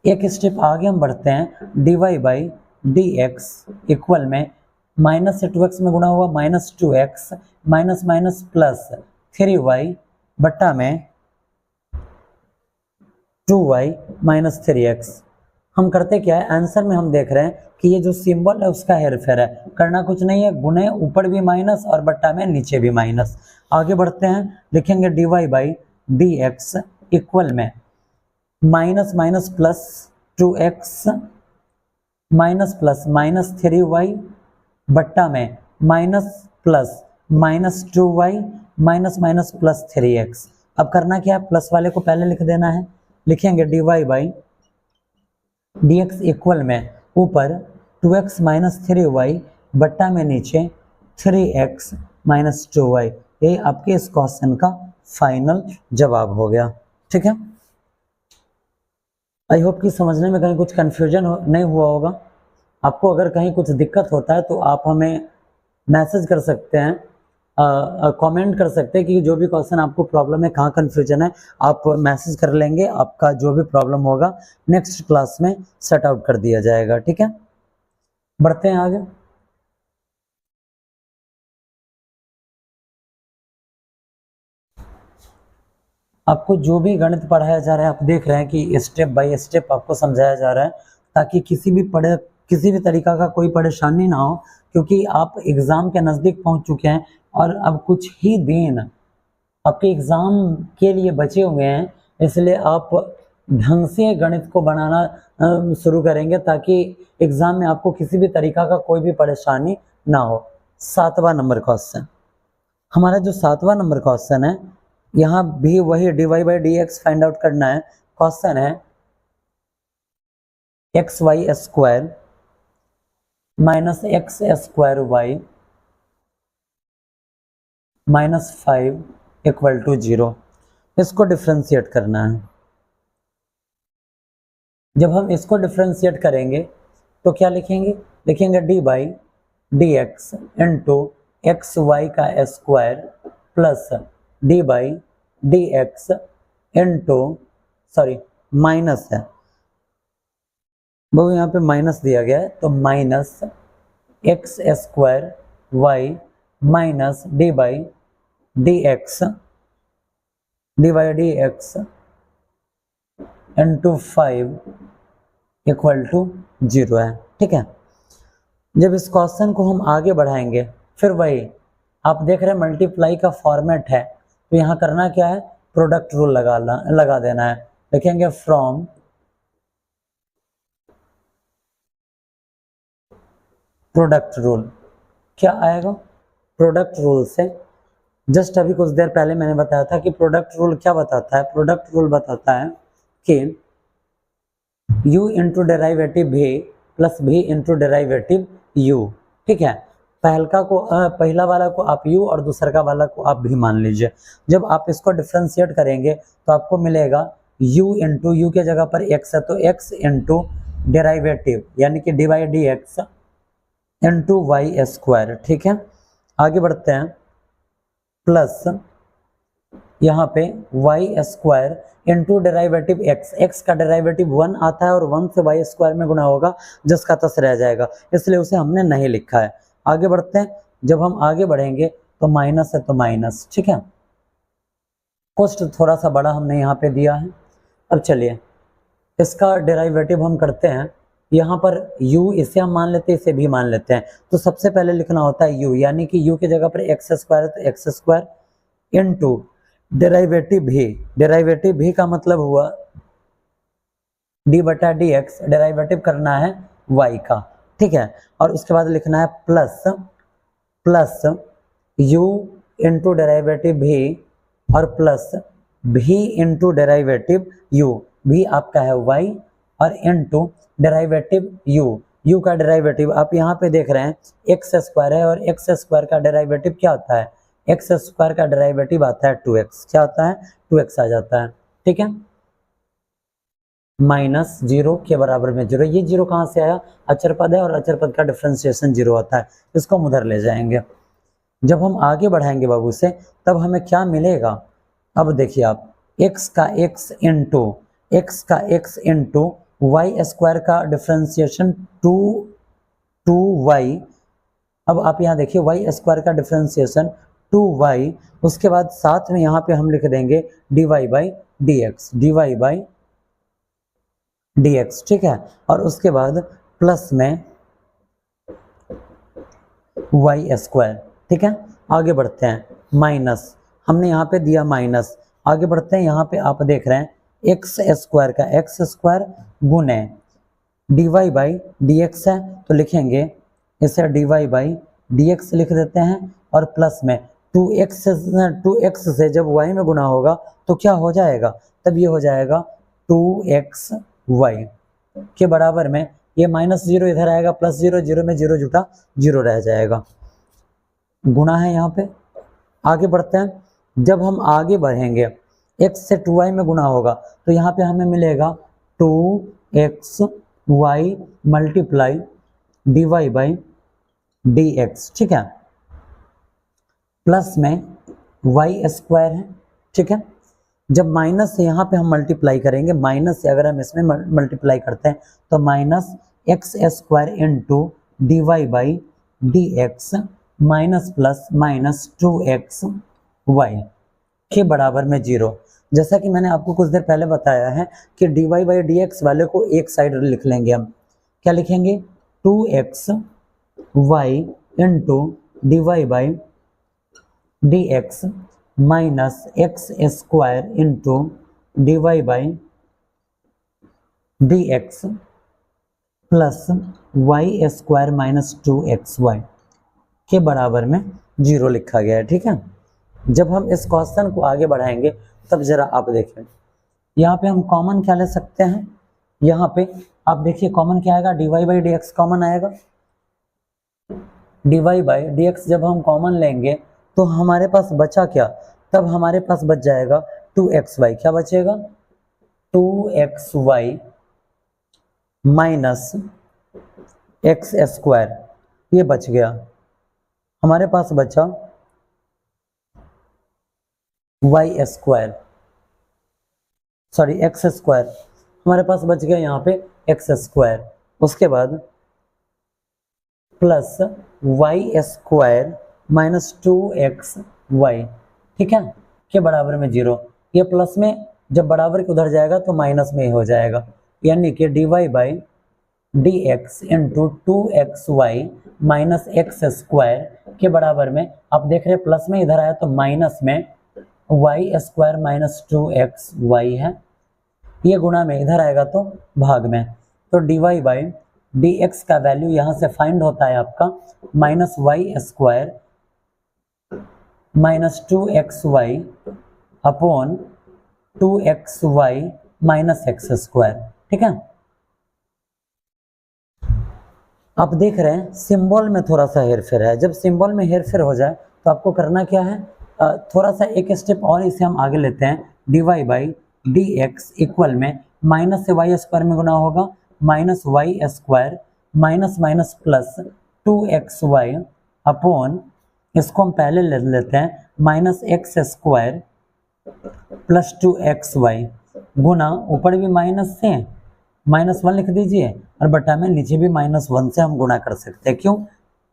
एक स्टेप आगे हम बढ़ते हैं, dy/dx इक्वल में माइनस से 2x में गुणा हुआ -2x माइनस प्लस 3y बट्टा में 2y -3x। हम करते क्या है, आंसर में हम देख रहे हैं कि ये जो सिंबल है उसका हेरफेर है, करना कुछ नहीं है, गुणे ऊपर भी माइनस और बट्टा में नीचे भी माइनस। आगे बढ़ते हैं, लिखेंगे dy/dx इक्वल में minus plus 2x minus plus -3y बट्टा में minus plus -2y minus plus 3x। अब करना क्या है, प्लस वाले को पहले लिख देना है, लिखेंगे dy/dx इक्वल में ऊपर 2x -3y बट्टा में नीचे 3x -2y। ये आपके इस क्वेश्चन का फाइनल जवाब हो गया। ठीक है, आई होप कि समझने में कहीं कुछ कन्फ्यूजन नहीं हुआ होगा। आपको अगर कहीं कुछ दिक्कत होता है तो आप हमें मैसेज कर सकते हैं, कमेंट कर सकते हैं कि जो भी क्वेश्चन आपको प्रॉब्लम है, कहाँ कन्फ्यूजन है, आप मैसेज कर लेंगे, आपका जो भी प्रॉब्लम होगा नेक्स्ट क्लास में सेट आउट कर दिया जाएगा। ठीक है, बढ़ते हैं आगे। आपको जो भी गणित पढ़ाया जा रहा है, आप देख रहे हैं कि स्टेप बाय स्टेप आपको समझाया जा रहा है ताकि किसी भी तरीका का कोई परेशानी ना हो, क्योंकि आप एग्ज़ाम के नज़दीक पहुंच चुके हैं और अब कुछ ही दिन आपके एग्ज़ाम के लिए बचे हुए हैं, इसलिए आप ढंग से गणित को बनाना शुरू करेंगे ताकि एग्ज़ाम में आपको किसी भी तरीका का कोई भी परेशानी ना हो। 7वां नंबर क्वेश्चन, हमारा जो 7वां नंबर क्वेश्चन है, यहाँ भी वही dy/dx फाइंड आउट करना है। क्वेश्चन है xy² minus x square y minus 5 equal to 0। इसको डिफ्रेंशिएट करना है। जब हम इसको डिफ्रेंशिएट करेंगे तो क्या लिखेंगे, लिखेंगे d by d x into x y का square plus d by d x into minus है बहु यहाँ पे माइनस दिया गया है, तो minus x square y minus d by d x into 5 equal to 0 है। ठीक है, जब इस क्वेश्चन को हम आगे बढ़ाएंगे फिर वही आप देख रहे हैं मल्टीप्लाई का फॉर्मेट है, तो यहाँ करना क्या है, प्रोडक्ट रूल लगा देना है। लिखेंगे फ्रॉम प्रोडक्ट रूल। क्या आएगा, प्रोडक्ट रूल से जस्ट अभी कुछ देर पहले मैंने बताया था कि प्रोडक्ट रूल क्या बताता है। प्रोडक्ट रूल बताता है कि u into derivative v plus v into derivative u। ठीक है, पहला वाला को आप u और दूसरा वाला को आप v मान लीजिए। जब आप इसको डिफ्रेंशिएट करेंगे तो आपको मिलेगा u इंटू यू के जगह पर x है तो x इंटू डेराइवेटिव यानी कि d by d x into y square. ठीक है, आगे बढ़ते हैं, प्लस यहाँ पे y square into derivative x का डेराइवेटिव 1 आता है और 1 से वाई स्क्वायर में गुणा होगा जिसका तस रह जाएगा, इसलिए उसे हमने नहीं लिखा है। आगे बढ़ते हैं, जब हम आगे बढ़ेंगे तो माइनस है तो माइनस। ठीक है, कॉस्ट थोड़ा सा बड़ा हमने यहाँ पे दिया है। अब चलिए इसका डेराइवेटिव हम करते हैं। यहाँ पर u इसे हम मान लेते हैं, इसे भी मान लेते हैं। तो सबसे पहले लिखना होता है u, यानी कि u की जगह पर एक्स स्क्वायर है तो एक्स स्क्वायर इंटू डेराइवेटिव भी। डेराइवेटिव भी का मतलब हुआ डी बटा डी एक्स, डेराइवेटिव करना है y का। ठीक है, और उसके बाद लिखना है प्लस u इंटू डेराइवेटिव भी और प्लस भी इंटू डेराइवेटिव u। भी आपका है y और इंटू डेराइवेटिव u का डेराइवेटिव आप यहाँ पे देख रहे हैं एक्स स्क्वायर है और एक्स स्क्वायर का डेराइवेटिव क्या होता है, एक्स स्क्वायर का डेराइवेटिव आता है 2x। क्या होता है, 2x आ जाता है। ठीक है, माइनस 0 के बराबर में 0। ये 0 कहाँ से आया, अचर पद है और अचर पद का डिफ्रेंशिएशन 0 होता है, इसको हम उधर ले जाएंगे। जब हम आगे बढ़ाएंगे बाबू से तब हमें क्या मिलेगा, अब देखिए आप x का x इंटू वाई स्क्वायर का डिफ्रेंशिएशन 2y। अब आप यहाँ देखिए वाई स्क्वायर का डिफ्रेंशिएशन 2y, उसके बाद साथ में यहाँ पे हम लिख देंगे dy बाई dx। ठीक है, और उसके बाद प्लस में y स्क्वायर। ठीक है, आगे बढ़ते हैं, माइनस हमने यहाँ पे दिया माइनस। आगे बढ़ते हैं, यहाँ पे आप देख रहे हैं एक्स स्क्वायर का एक्स स्क्वायर गुने d y by d x है, तो लिखेंगे इसे d y by d x लिख देते हैं और प्लस में 2x से जब y में गुना होगा तो क्या हो जाएगा, तब ये हो जाएगा 2xy के बराबर में ये माइनस 0 इधर आएगा प्लस 0, 0 में 0 जुटा 0 रह जाएगा, गुना है यहाँ पे। आगे बढ़ते हैं, जब हम आगे बढ़ेंगे x से 2y में गुना होगा तो यहाँ पे हमें मिलेगा 2xy multiply d y by d x. ठीक है, प्लस में y स्क्वायर है। ठीक है, जब माइनस से यहाँ पे हम मल्टीप्लाई करेंगे, माइनस से अगर हम इसमें मल्टीप्लाई करते हैं तो minus x square into d y by d x minus plus minus 2xy के बराबर में 0। जैसा कि मैंने आपको कुछ देर पहले बताया है कि d y by d x वाले को एक साइड लिख लेंगे हम। क्या लिखेंगे, 2xy into d y by d x minus x square into d y by d x plus y square minus 2xy के बराबर में 0 लिखा गया है। ठीक है, जब हम इस क्वेश्चन को आगे बढ़ाएंगे तब जरा आप देखें, यहाँ पे हम कॉमन क्या ले सकते हैं। यहाँ पे आप देखिए कॉमन क्या आएगा, d y by d x common आएगा, dy बाई डी एक्स जब हम कॉमन लेंगे तो हमारे पास बचा क्या, तब हमारे पास बच जाएगा 2xy। क्या बचेगा, 2xy माइनस एक्स स्क्वायर, ये बच गया। हमारे पास बचा y square, sorry x square, हमारे पास बच गया यहाँ पे एक्स स्क्वायर। उसके बाद plus y square minus 2xy, ठीक है, के बराबर में 0। ये प्लस में जब बराबर के उधर जाएगा तो माइनस में ही हो जाएगा, यानी कि dy by d x into 2xy minus x square के बराबर में, आप देख रहे हैं प्लस में इधर आया तो माइनस में वाई स्क्वायर माइनस 2xy है, ये गुणा में इधर आएगा तो भाग में। तो dy बाई डी एक्स का वैल्यू यहाँ से फाइंड होता है आपका minus y square minus 2xy upon 2xy minus x square, ठीक है। आप देख रहे हैं सिंबल में थोड़ा सा हेरफेर है, जब सिंबल में हेरफेर हो जाए तो आपको करना क्या है, थोड़ा सा एक स्टेप और इसे हम आगे लेते हैं। dy by d x equal में माइनस से वाई स्क्वायर में गुना होगा minus y square minus minus plus 2xy upon, इसको हम पहले ले लेते हैं minus x square plus 2xy गुना, ऊपर भी माइनस से -1 लिख दीजिए और बटा में नीचे भी -1 से हम गुणा कर सकते हैं। क्यों,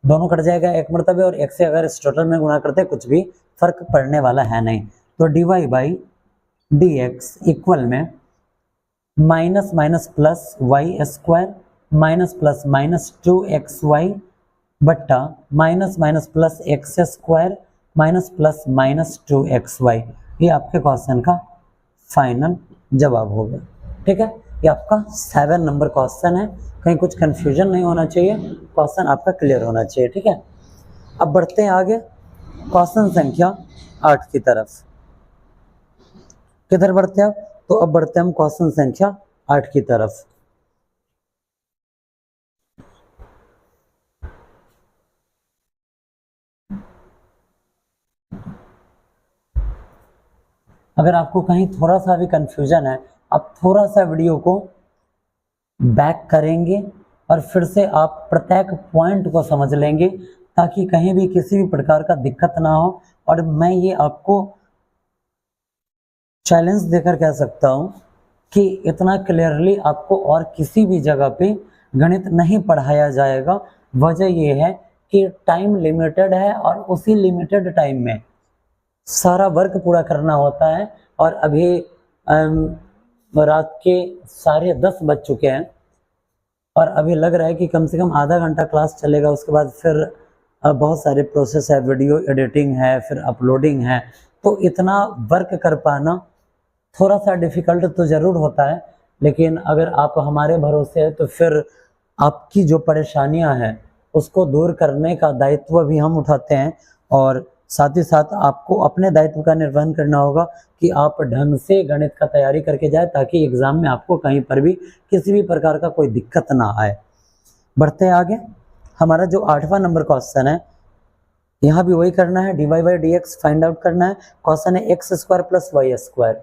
दोनों कट जाएगा एक मरतबे, और एक से अगर इस टोटल में गुणा करते हैं कुछ भी फर्क पड़ने वाला है नहीं। तो dy by d x equal में minus minus plus y square minus plus minus 2xy बट्टा minus minus plus x square minus plus minus 2xy, ये आपके क्वेश्चन का फाइनल जवाब होगा, ठीक है। ये आपका 7 नंबर क्वेश्चन है, कहीं कुछ कंफ्यूजन नहीं होना चाहिए, क्वेश्चन आपका क्लियर होना चाहिए, ठीक है। अब बढ़ते हैं आगे क्वेश्चन संख्या 8 की तरफ। किधर बढ़ते हैं, तो अब बढ़ते हैं हम क्वेश्चन संख्या 8 की तरफ। अगर आपको कहीं थोड़ा सा भी कंफ्यूजन है, आप थोड़ा सा वीडियो को बैक करेंगे और फिर से आप प्रत्येक पॉइंट को समझ लेंगे, ताकि कहीं भी किसी भी प्रकार का दिक्कत ना हो। और मैं ये आपको चैलेंज देकर कह सकता हूँ कि इतना क्लियरली आपको और किसी भी जगह पे गणित नहीं पढ़ाया जाएगा। वजह ये है कि टाइम लिमिटेड है और उसी लिमिटेड टाइम में सारा वर्क पूरा करना होता है। और अभी रात के 10:30 बज चुके हैं और अभी लग रहा है कि कम से कम आधा घंटा क्लास चलेगा, उसके बाद फिर बहुत सारे प्रोसेस है, वीडियो एडिटिंग है, फिर अपलोडिंग है, तो इतना वर्क कर पाना थोड़ा सा डिफ़िकल्ट तो ज़रूर होता है। लेकिन अगर आप हमारे भरोसे हैं तो फिर आपकी जो परेशानियां हैं उसको दूर करने का दायित्व भी हम उठाते हैं, और साथ ही साथ आपको अपने दायित्व का निर्वहन करना होगा कि आप ढंग से गणित का तैयारी करके जाए, ताकि एग्ज़ाम में आपको कहीं पर भी किसी भी प्रकार का कोई दिक्कत ना आए। बढ़ते हैं आगे, हमारा जो 8वां नंबर क्वेश्चन है, यहाँ भी वही करना है, dy by d x find out करना है। क्वेश्चन है x square plus y square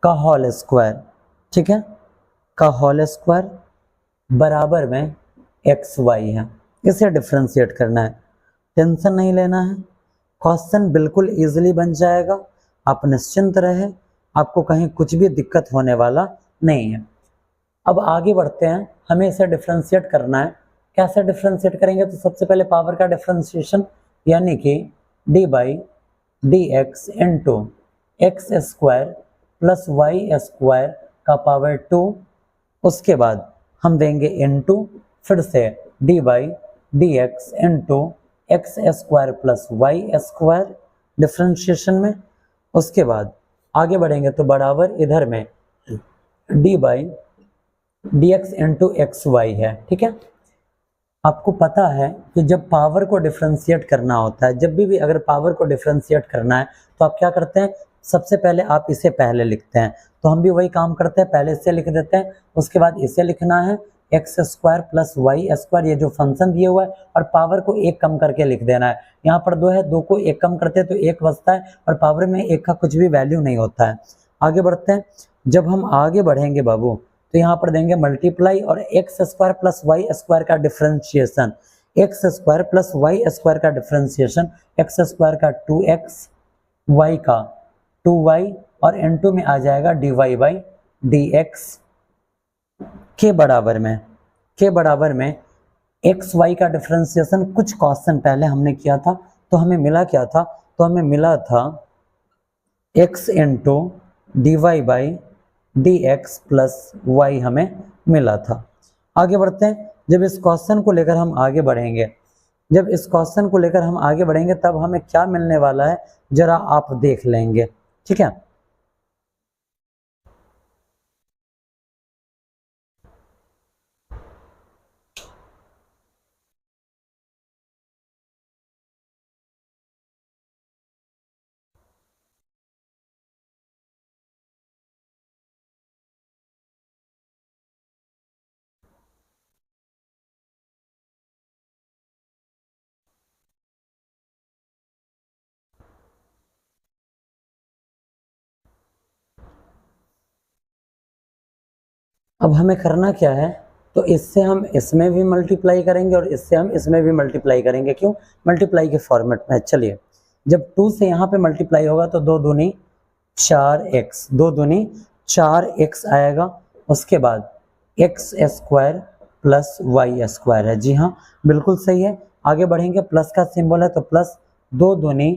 का होल स्क्वायर, ठीक है, का होल स्क्वायर बराबर में एक्स वाई है। इसे डिफ्रेंशिएट करना है, टेंशन नहीं लेना है, क्वेश्चन बिल्कुल इजीली बन जाएगा। आप निश्चिंत रहे, आपको कहीं कुछ भी दिक्कत होने वाला नहीं है। अब आगे बढ़ते हैं, हमें इसे डिफ्रेंशिएट करना है। कैसे डिफ्रेंशिएट करेंगे, तो सबसे पहले पावर का डिफ्रेंशिएशन, यानी कि d by d x into x square plus y square का पावर 2, उसके बाद हम देंगे इनटू फिर से d by d x into x square plus y square differentiation में। उसके बाद आगे बढ़ेंगे तो बराबर इधर में d by d x into x y है, ठीक है। आपको पता है कि जब पावर को डिफ्रेंशिएट करना होता है, जब भी अगर पावर को डिफ्रेंशिएट करना है तो आप क्या करते हैं, सबसे पहले आप इसे पहले लिखते हैं। तो हम भी वही काम करते हैं, पहले इसे लिख देते हैं, उसके बाद इसे लिखना है, x square plus y square, ये जो फंक्शन दिया हुआ है, और पावर को एक कम करके लिख देना है। यहाँ पर 2 है, 2 को एक कम करते हैं तो 1 बचता है, और पावर में 1 का कुछ भी वैल्यू नहीं होता है। आगे बढ़ते हैं। जब हम आगे बढ़ेंगे बाबू तो यहाँ पर देंगे मल्टीप्लाई और x square plus y square का differentiation, x square plus y square का डिफरेंशिएशन, एक्स स्क्वायर का 2x, वाई का 2y, और इनटू में आ जाएगा dy बाई dx के बराबर में एक्स वाई का डिफरेंशिएशन कुछ क्वेश्चन पहले हमने किया था, तो हमें मिला क्या था, तो हमें मिला था x into d y by d x plus y हमें मिला था। आगे बढ़ते हैं। जब इस क्वेश्चन को लेकर हम आगे बढ़ेंगे तब हमें क्या मिलने वाला है जरा आप देख लेंगे, ठीक है। अब हमें करना क्या है, तो इससे हम इसमें भी मल्टीप्लाई करेंगे और इससे हम इसमें भी मल्टीप्लाई करेंगे। क्यों? मल्टीप्लाई के फॉर्मेट में। चलिए, जब 2 से यहाँ पे मल्टीप्लाई होगा तो 2 दूनी 4x, 2 दूनी 4x आएगा। उसके बाद x square plus y square है। जी हाँ, बिल्कुल सही है। आगे बढ़ेंगे, प्लस का सिंबल है तो प्लस 2 दूनी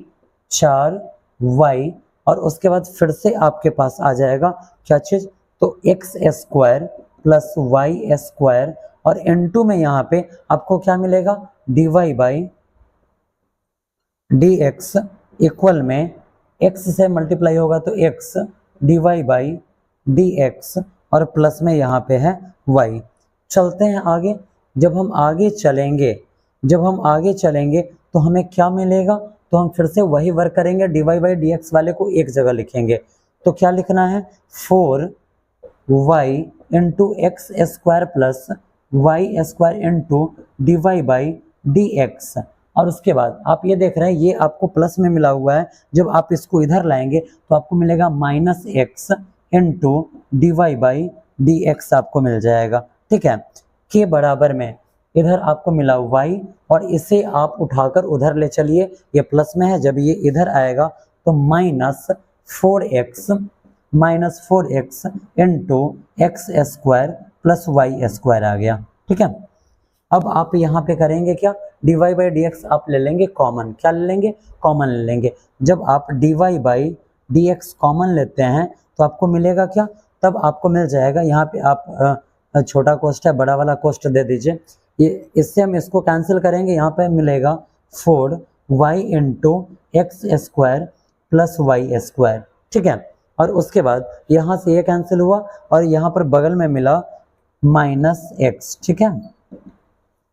4y, और उसके बाद फिर से आपके पास आ जाएगा क्या चीज़, तो x square plus y square, और इनटू में यहाँ पे आपको क्या मिलेगा, dy बाई dx इक्वल में x से मल्टीप्लाई होगा तो x, dy बाई dx, और प्लस में यहाँ पे है y। चलते हैं आगे। जब हम आगे चलेंगे तो हमें क्या मिलेगा, तो हम फिर से वही वर्क करेंगे, dy बाई dx वाले को एक जगह लिखेंगे। तो क्या लिखना है, 4y into x square plus y square into d y by d x, और उसके बाद आप ये देख रहे हैं ये आपको प्लस में मिला हुआ है, जब आप इसको इधर लाएंगे तो आपको मिलेगा minus x into d y by d x आपको मिल जाएगा, ठीक है। के बराबर में इधर आपको मिला y, और इसे आप उठाकर उधर ले चलिए, ये प्लस में है, जब ये इधर आएगा तो minus 4x into x square plus y square आ गया, ठीक है। अब आप यहाँ पे करेंगे क्या, dy बाई डी एक्स आप ले लेंगे कॉमन। क्या ले लेंगे, कॉमन ले लेंगे। जब आप dy by d x common लेते हैं तो आपको मिलेगा क्या, तब आपको मिल जाएगा, यहाँ पे आप छोटा कोष्ट है, बड़ा वाला कोष्ट दे दीजिए, ये इससे हम इसको कैंसिल करेंगे, यहाँ पे मिलेगा 4y into x square plus y square, ठीक है। और उसके बाद यहाँ से ये कैंसिल हुआ और यहाँ पर बगल में मिला माइनस एक्स, ठीक है।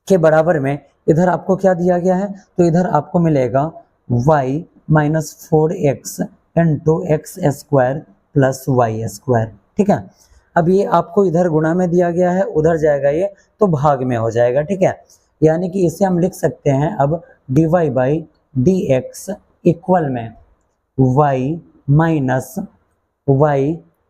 के बराबर में इधर आपको क्या दिया गया है, तो इधर आपको मिलेगा y minus 4x into x square plus y square, ठीक है। अब ये आपको इधर गुणा में दिया गया है, उधर जाएगा ये तो भाग में हो जाएगा, ठीक है। यानी कि इसे हम लिख सकते हैं अब dy by d x equal में y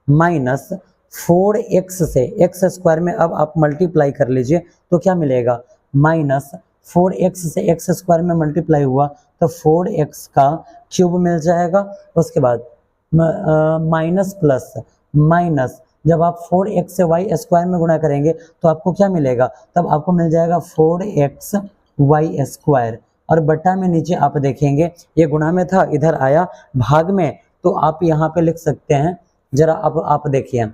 माइनस 4x से एक्स स्क्वायर में अब आप मल्टीप्लाई कर लीजिए तो क्या मिलेगा, माइनस 4x से एक्स स्क्वायर में मल्टीप्लाई हुआ तो 4x का क्यूब मिल जाएगा। उसके बाद माइनस प्लस माइनस, जब आप 4x से y स्क्वायर में गुणा करेंगे तो आपको क्या मिलेगा, तब आपको मिल जाएगा 4x y स्क्वायर, और बट्टा में नीचे आप देखेंगे ये गुणा में था, इधर आया भाग में, तो आप यहाँ पे लिख सकते हैं, जरा अब आप देखिए,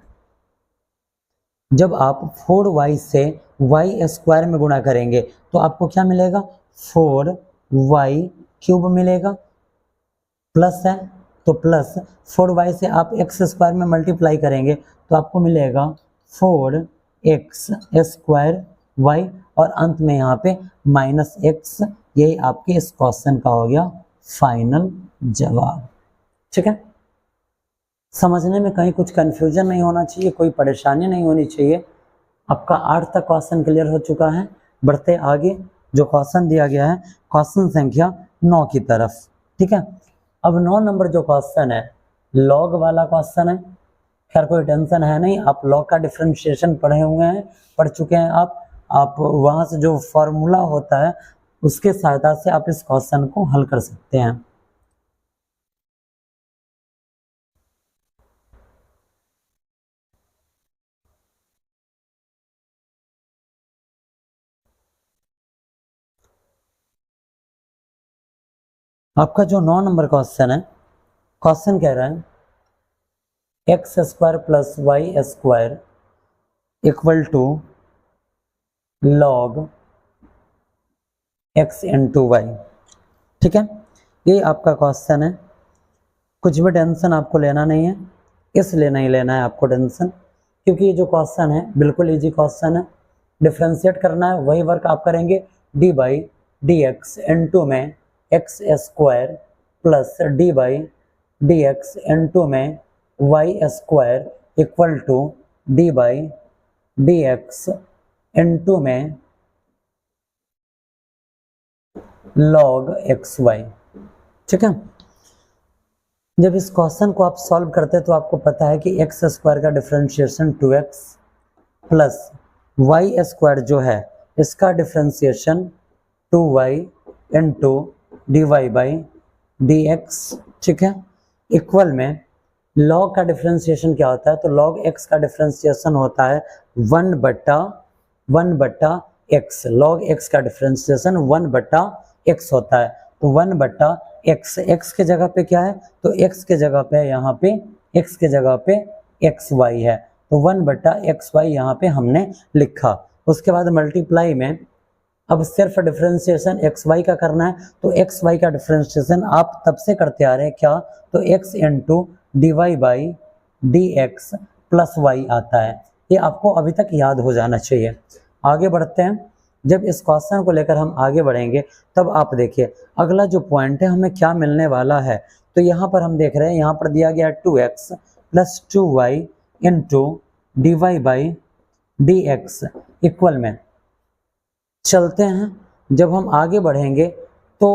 जब आप 4y से y स्क्वायर में गुणा करेंगे तो आपको क्या मिलेगा, 4y क्यूब मिलेगा, प्लस है तो प्लस 4y से आप x स्क्वायर में मल्टीप्लाई करेंगे तो आपको मिलेगा 4x स्क्वायर y, और अंत में यहाँ पे माइनस x। यही आपके इस क्वेश्चन का हो गया फाइनल जवाब, ठीक है। समझने में कहीं कुछ कंफ्यूजन नहीं होना चाहिए, कोई परेशानी नहीं होनी चाहिए। आपका 8 तक क्वेश्चन क्लियर हो चुका है। बढ़ते आगे, जो क्वेश्चन दिया गया है क्वेश्चन संख्या 9 की तरफ। ठीक है, अब 9 नंबर जो क्वेश्चन है लॉग वाला क्वेश्चन है। खैर कोई टेंशन है नहीं, आप लॉग का डिफरेंशिएशन पढ़े हुए हैं, पढ़ चुके हैं आप वहां से जो फॉर्मूला होता है उसके सहायता से आप इस क्वेश्चन को हल कर सकते हैं। आपका जो 9 नंबर क्वेश्चन है, क्वेश्चन कह रहा है x square plus y square equal to log x into y. ठीक है, ये आपका क्वेश्चन है। कुछ भी टेंशन आपको लेना नहीं है, इसलिए नहीं लेना है आपको टेंशन क्योंकि ये जो क्वेश्चन है बिल्कुल इजी क्वेश्चन है। डिफ्रेंशिएट करना है, वही वर्क आप करेंगे। D by d x into में x square plus d by d x into में y square equal to d by d x into में लॉग एक्स वाई। ठीक है, जब इस क्वेश्चन को आप सॉल्व करते हैं तो आपको पता है कि एक्स स्क्वायर का differentiation 2x plus y square जो है इसका differentiation 2y into d y by d x. ठीक है, इक्वल में लॉग का डिफरेंशिएशन क्या होता है, तो लॉग एक्स का डिफरेंशिएशन होता है 1/1 एक्स। लॉग एक्स का डिफरेंशिएशन 1/x होता है, तो 1/x। एक्स के जगह पे क्या है, तो एक्स के जगह पे यहाँ पे एक्स के जगह पे एक्स वाई है, तो 1/xy यहाँ पे हमने लिखा। उसके बाद मल्टीप्लाई में अब सिर्फ डिफरेंशिएशन एक्स वाई का करना है, तो एक्स वाई का डिफरेंशिएशन आप तब से करते आ रहे हैं क्या, तो x into d y by d x plus y आता है। ये आपको अभी तक याद हो जाना चाहिए। आगे बढ़ते हैं, जब इस क्वेश्चन को लेकर हम आगे बढ़ेंगे तब आप देखिए अगला जो पॉइंट है हमें क्या मिलने वाला है। तो यहाँ पर हम देख रहे हैं, यहाँ पर दिया गया 2x plus 2y into d y by d x equal में चलते हैं। जब हम आगे बढ़ेंगे तो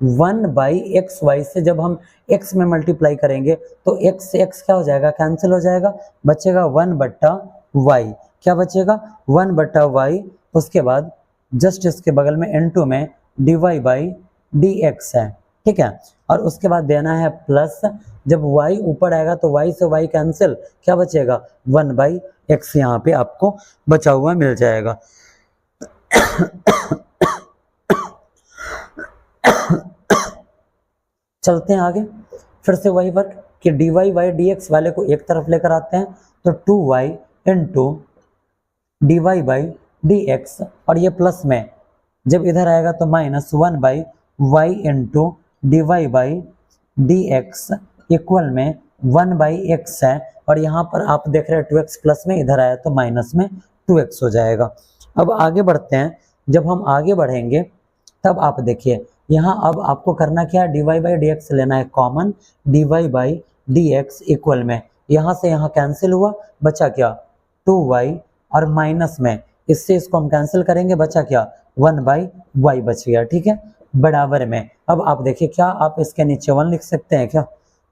1/xy से जब हम x में मल्टीप्लाई करेंगे तो x से x क्या हो जाएगा, कैंसिल हो जाएगा, बचेगा 1/y। क्या बचेगा, 1/y। उसके बाद जस्ट इसके बगल में n2 में d y by d x है। ठीक है, और उसके बाद देना है प्लस, जब y ऊपर आएगा तो y से y कैंसिल, क्या बचेगा 1/x यहाँ पे आपको बचा हुआ मिल जाएगा। चलते हैं आगे, फिर से वही वर्क कि d y by d x वाले को एक तरफ लेकर आते हैं, तो 2y into d y by d x, और ये प्लस में जब इधर आएगा तो -1/y into d y by d x equal में 1/x है, और यहाँ पर आप देख रहे हैं 2x प्लस में इधर आया तो माइनस में 2x हो जाएगा। अब आगे बढ़ते हैं, जब हम आगे बढ़ेंगे तब आप देखिए यहाँ अब आपको करना क्या है, d y by d x लेना है common, d y by d x equal में यहाँ से यहाँ कैंसिल हुआ, बचा क्या 2y, और माइनस में इससे इसको हम कैंसिल करेंगे, बचा क्या 1/y बच गया। ठीक है, बराबर में अब आप देखिए क्या आप इसके नीचे 1 लिख सकते हैं क्या,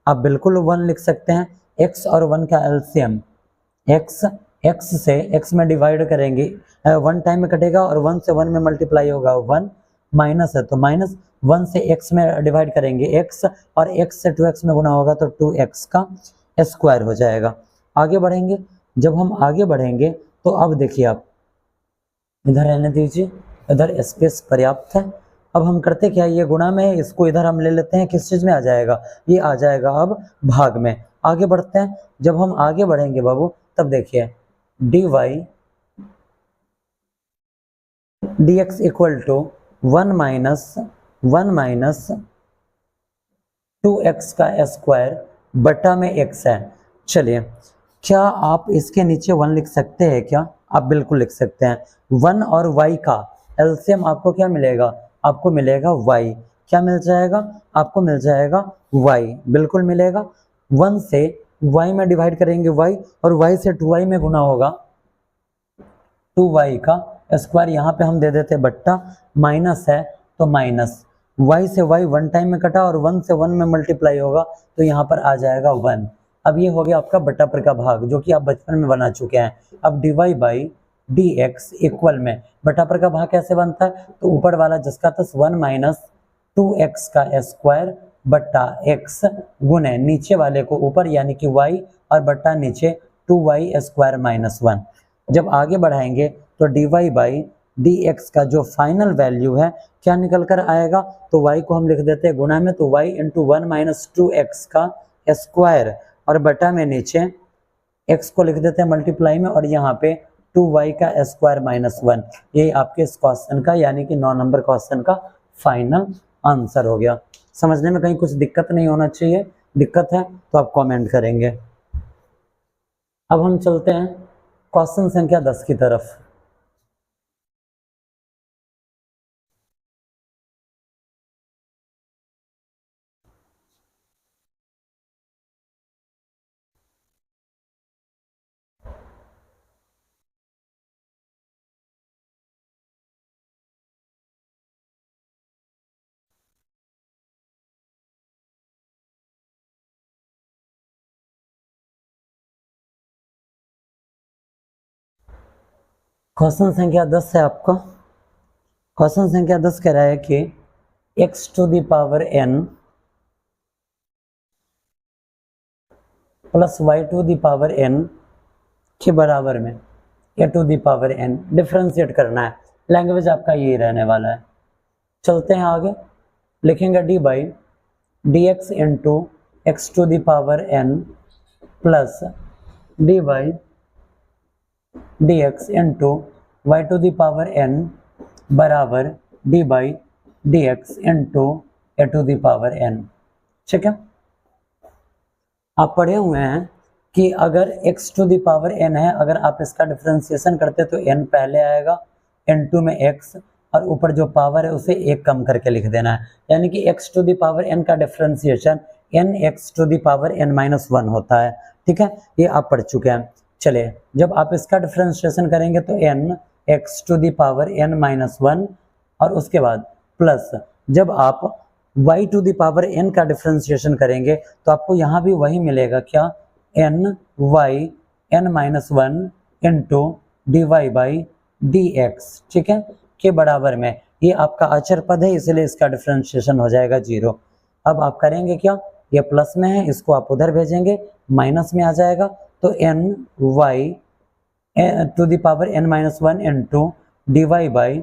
आप बिल्कुल 1 लिख सकते हैं। x और 1 का एलसीएम x से x में डिवाइड करेंगे, 1 टाइम में कटेगा और 1 से 1 में मल्टीप्लाई होगा 1, माइनस है तो माइनस, 1 से x में डिवाइड करेंगे x, और x से 2x में गुना होगा तो 2x का स्क्वायर हो जाएगा। आगे बढ़ेंगे, जब हम आगे बढ़ेंगे तो अब देखिए आप इधर रहने दीजिए, इधर स्पेस पर्याप्त है। अब हम करते क्या, ये गुणा में है, इसको इधर हम ले लेते हैं, किस चीज में आ जाएगा, ये आ जाएगा अब भाग में। आगे बढ़ते हैं, जब हम आगे बढ़ेंगे बाबू तब देखिए d y d x equal to 1 minus 2x का स्क्वायर बटा में x है। चलिए, क्या आप इसके नीचे 1 लिख सकते हैं क्या, आप बिल्कुल लिख सकते हैं। 1 और y का एलसीएम आपको क्या मिलेगा, आपको मिलेगा y। क्या मिल जाएगा, आपको मिल जाएगा y, बिल्कुल मिलेगा। 1 से y में डिवाइड करेंगे y, और y से 2y में गुना होगा 2y का स्क्वायर, यहाँ पे हम दे देते बट्टा, माइनस है तो माइनस, y से y वन टाइम में कटा और 1 से 1 में मल्टीप्लाई होगा तो यहाँ पर आ जाएगा 1। अब ये हो गया आपका बट्टा पर का भाग जो कि आप बचपन में बना चुके हैं। अब dy by d x equal में बटा पर का भाग कैसे बनता है, तो ऊपर वाला जिसका था 1 माइनस 2x का स्क्वायर बट्टा x गुने नीचे वाले को ऊपर यानी कि y और बट्टा नीचे 2y स्क्वायर माइनस 1। जब आगे बढ़ाएंगे तो dy बाई डी एक्स का जो फाइनल वैल्यू है क्या निकल कर आएगा, तो y को हम लिख देते हैं गुना में, तो y इंटू 1 माइनस 2x का स्क्वायर और बटा में नीचे x को लिख देते हैं मल्टीप्लाई में और यहाँ पे 2y का स्क्वायर माइनस 1। ये आपके इस क्वेश्चन का यानी कि 9 नंबर क्वेश्चन का फाइनल आंसर हो गया। समझने में कहीं कुछ दिक्कत नहीं होना चाहिए, दिक्कत है तो आप कमेंट करेंगे। अब हम चलते हैं क्वेश्चन संख्या 10 की तरफ। क्वेश्चन संख्या 10 है आपका। क्वेश्चन संख्या 10 कह रहा है कि x to the power n plus y to the power n के बराबर में a to the power n differentiate करना है। लैंग्वेज आपका यही रहने वाला है। चलते हैं आगे, लिखेंगे d by d x into x to the power n plus d by d x into y to the power n बराबर d by d x into a to the power n। ठीक है, आप पढ़े हुए हैं कि अगर x to the power n है, अगर आप इसका डिफ्रेंसिएशन करते तो n पहले आएगा, n2 में x और ऊपर जो पावर है उसे एक कम करके लिख देना है, यानी कि x to the power n का differentiation n x to the power n minus 1 होता है। ठीक है, ये आप पढ़ चुके हैं। चलिए, जब आप इसका डिफ्रेंशिएशन करेंगे तो n x to the power n minus 1 और उसके बाद प्लस जब आप y to the power n का डिफ्रेंशिएशन करेंगे तो आपको यहाँ भी वही मिलेगा, क्या, n y n minus 1 into d y by d x, ठीक है, के बराबर में। ये आपका अचर पद है इसलिए इसका डिफ्रेंशिएशन हो जाएगा 0। अब आप करेंगे क्या, ये प्लस में है इसको आप उधर भेजेंगे, माइनस में आ जाएगा तो n y to the power n minus 1 into d y by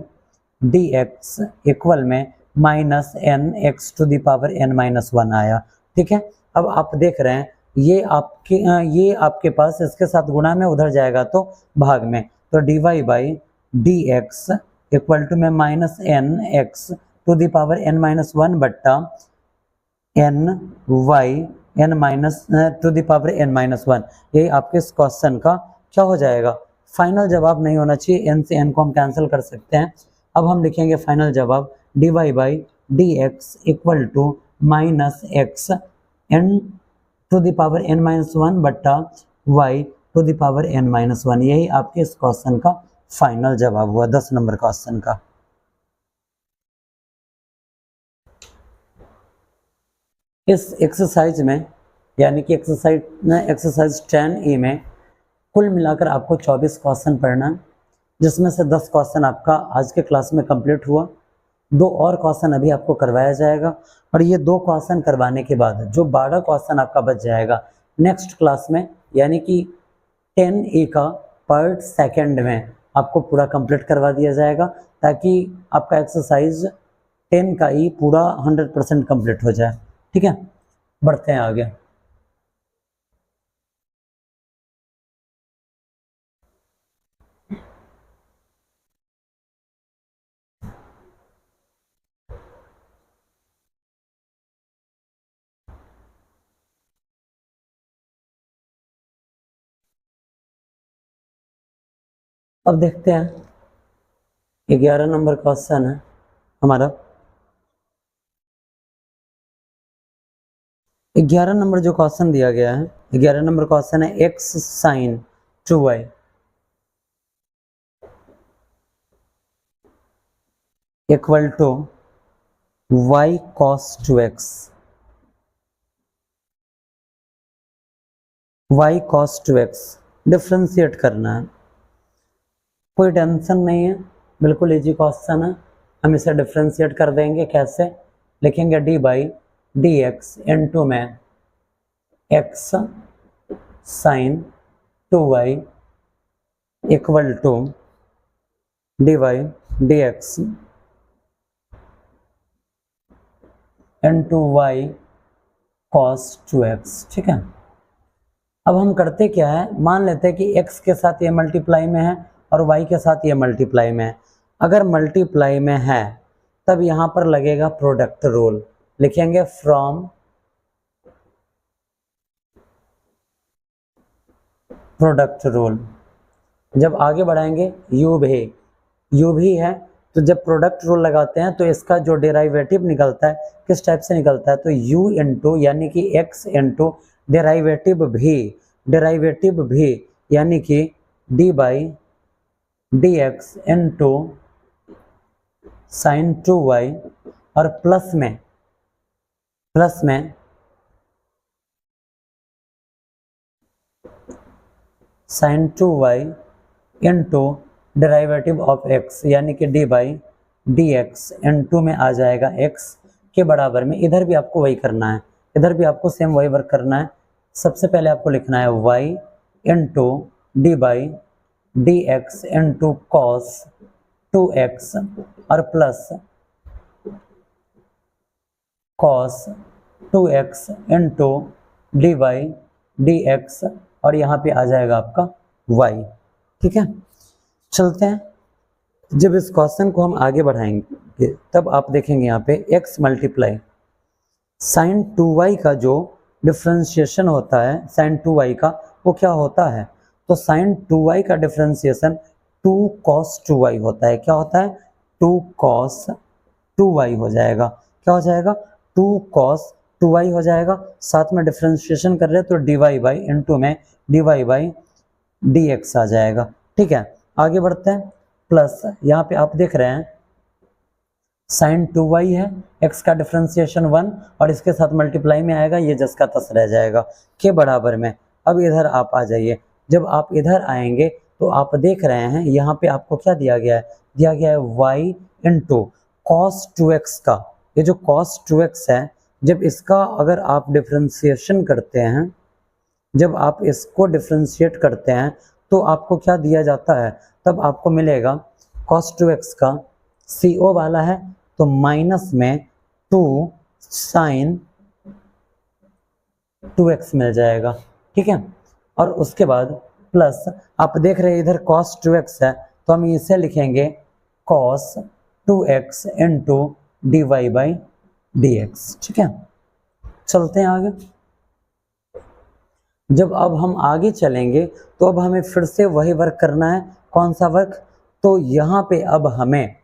d x equal में minus n x to the power n minus 1 आया। ठीक है, अब आप देख रहे हैं ये आपके पास इसके साथ गुणा में उधर जाएगा तो भाग में, तो d y by d x equal to में minus n x to the power n minus 1 बट्टा n y n minus to the power n minus 1। यही आपके इस क्वेश्चन का क्या हो जाएगा, फाइनल जवाब नहीं होना चाहिए, n से n को हम कैंसिल कर सकते हैं। अब हम लिखेंगे फाइनल जवाब d y by d x equal to minus x n to the power n minus 1 बट्टा y to the power n minus 1। यही आपके इस क्वेश्चन का फाइनल जवाब हुआ 10 नंबर क्वेश्चन का। इस एक्सरसाइज में यानी कि एक्सरसाइज 10E में कुल मिलाकर आपको 24 क्वेश्चन पढ़ना है, जिसमें से 10 क्वेश्चन आपका आज के क्लास में कंप्लीट हुआ। 2 और क्वेश्चन अभी आपको करवाया जाएगा और ये 2 क्वेश्चन करवाने के बाद जो 12 क्वेश्चन आपका बच जाएगा नेक्स्ट क्लास में यानी कि 10E का पार्ट सेकंड में आपको पूरा कंप्लीट करवा दिया जाएगा, ताकि आपका एक्सरसाइज 10 का ही पूरा 100% कंप्लीट हो जाए। ठीक है, बढ़ते हैं आगे। अब देखते हैं 11 नंबर क्वेश्चन है हमारा। 11 नंबर जो क्वेश्चन दिया गया है, 11 नंबर क्वेश्चन है x sine 2y। Equal to y cos 2x, y cos 2x differentiate करना है। कोई टेंशन नहीं है, बिल्कुल इजी क्वेश्चन है। हम इसे डिफ्रेंशिएट कर देंगे। कैसे लिखेंगे? D by d x into में x sine 2y equal to d by d x into y cos 2x। ठीक है, अब हम करते क्या है, मान लेते हैं कि x के साथ ये मल्टीप्लाई में है और y के साथ ये मल्टीप्लाई में है। अगर मल्टीप्लाई में है तब यहाँ पर लगेगा प्रोडक्ट रूल। लिखेंगे फ्रॉम प्रोडक्ट रूल। जब आगे बढ़ाएंगे u भी है, तो जब प्रोडक्ट रूल लगाते हैं तो इसका जो डेराइवेटिव निकलता है किस टाइप से निकलता है? तो u इंटू यानी कि x इंटू डेराइवेटिव भी यानी कि d by d x into sine 2y और प्लस में sine 2y into derivative of x यानी कि d by d x into में आ जाएगा x के बराबर में। इधर भी आपको वही करना है, इधर भी आपको सेम वही वर्क करना है। सबसे पहले आपको लिखना है y into D by d x into cos 2x और plus cos 2x into D by d x और यहाँ पे आ जाएगा आपका y। ठीक है, चलते हैं। जब इस क्वेश्चन को हम आगे बढ़ाएंगे तब आप देखेंगे यहाँ पे x मल्टीप्लाई साइन 2y का जो डिफ्रेंशिएशन होता है साइन 2y का, वो क्या होता है? तो साइन 2y का डिफ्रेंशिएशन 2 cos 2y होता है। क्या होता है? 2 cos 2y हो जाएगा। क्या हो जाएगा? 2 cos 2y हो जाएगा। साथ में डिफ्रेंशिएशन कर रहे हैं तो dy बाई इंटू में dy बाई dx आ जाएगा। ठीक है, आगे बढ़ते हैं। प्लस यहाँ पे आप देख रहे हैं साइन 2y है, x का डिफ्रेंशिएशन 1 और इसके साथ मल्टीप्लाई में आएगा, ये जस का तस रह जाएगा के बराबर में। अब इधर आप आ जाइए। जब आप इधर आएंगे तो आप देख रहे हैं यहाँ पे आपको क्या दिया गया है? दिया गया है y इंटू कॉस 2x का। ये जो कॉस 2x है, जब इसका अगर आप डिफ्रेंशिएशन करते हैं, जब आप इसको डिफ्रेंशिएट करते हैं तो आपको क्या दिया जाता है? तब आपको मिलेगा cos 2x का CO वाला है तो माइनस में 2 साइन 2x मिल जाएगा। ठीक है, और उसके बाद प्लस आप देख रहे हैं इधर cos 2x है तो हम इसे लिखेंगे cos 2x into d y by d x. ठीक है, चलते हैं आगे। जब अब हम आगे चलेंगे तो अब हमें फिर से वही वर्क करना है। कौन सा वर्क? तो यहाँ पे अब हमें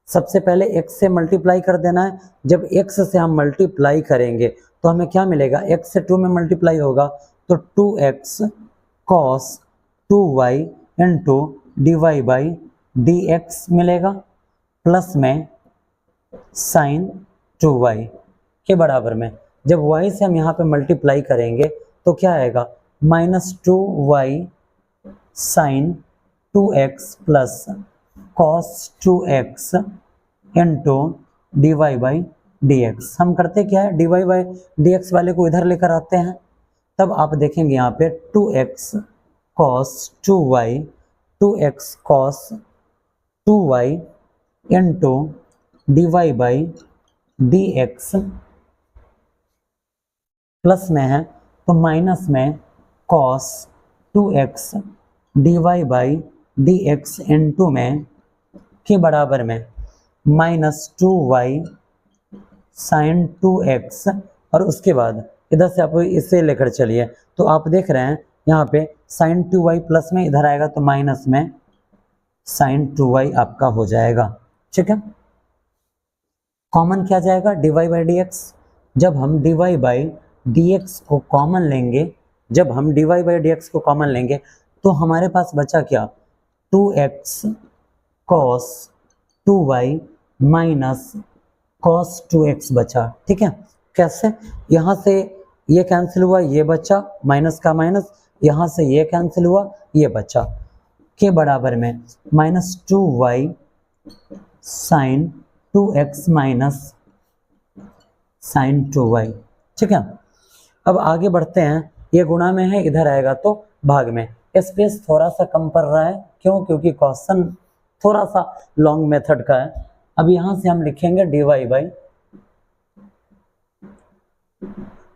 सबसे पहले x से मल्टीप्लाई कर देना है। जब x से हम मल्टीप्लाई करेंगे तो हमें क्या मिलेगा? x से 2 में मल्टीप्लाई होगा तो 2x cos 2y into d y by d x मिलेगा, प्लस में साइन 2y के बराबर में। जब y से हम यहाँ पे मल्टीप्लाई करेंगे तो क्या आएगा? -2y sine 2x plus cos 2x into d y by d x. हम करते क्या है? D y by d x वाले को इधर लेकर आते हैं। तब आप देखेंगे यहाँ पे 2x cos 2y 2x cos 2y into d y by d x plus में है तो माइनस में cos 2x d y by d x into में के बराबर में -2y साइन 2x और उसके बाद इधर से आप इसे लेकर चलिए तो आप देख रहे हैं यहाँ पे साइन 2y प्लस में इधर आएगा तो माइनस में साइन 2y आपका हो जाएगा। ठीक है, कॉमन क्या जाएगा? dy by d x. जब हम dy बाई डी एक्स को कॉमन लेंगे, जब हम dy बाई डी एक्स को कॉमन लेंगे तो हमारे पास बचा क्या? 2x cos 2y minus cos 2x बचा। ठीक है, कैसे? यहाँ से ये कैंसिल हुआ, ये बचा, माइनस का माइनस, यहाँ से ये कैंसिल हुआ, ये बचा, के बराबर में -2y sine 2x minus sign 2y। ठीक है, अब आगे बढ़ते हैं। ये गुणा में है, इधर आएगा तो भाग में। स्पेस थोड़ा सा कम पड़ रहा है, क्यों? क्योंकि क्वेश्चन थोड़ा सा लॉन्ग मेथड का है। अब यहां से हम लिखेंगे dy बाई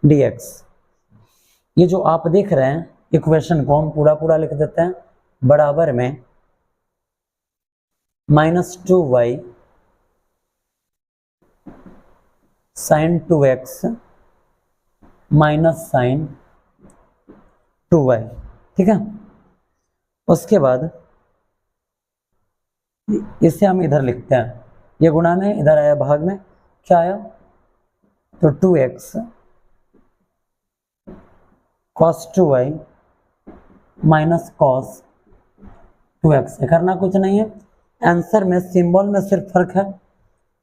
dx। ये जो आप देख रहे हैं इक्वेशन को हम पूरा पूरा लिख देते हैं, बराबर में -2y sine 2x minus sign 2y। ठीक है, उसके बाद इसे हम इधर लिखते हैं, ये गुणा में, इधर आया भाग में, क्या आया? तो 2x cos 2y minus cos 2x। करना कुछ नहीं है, आंसर में सिंबल में सिर्फ फर्क है,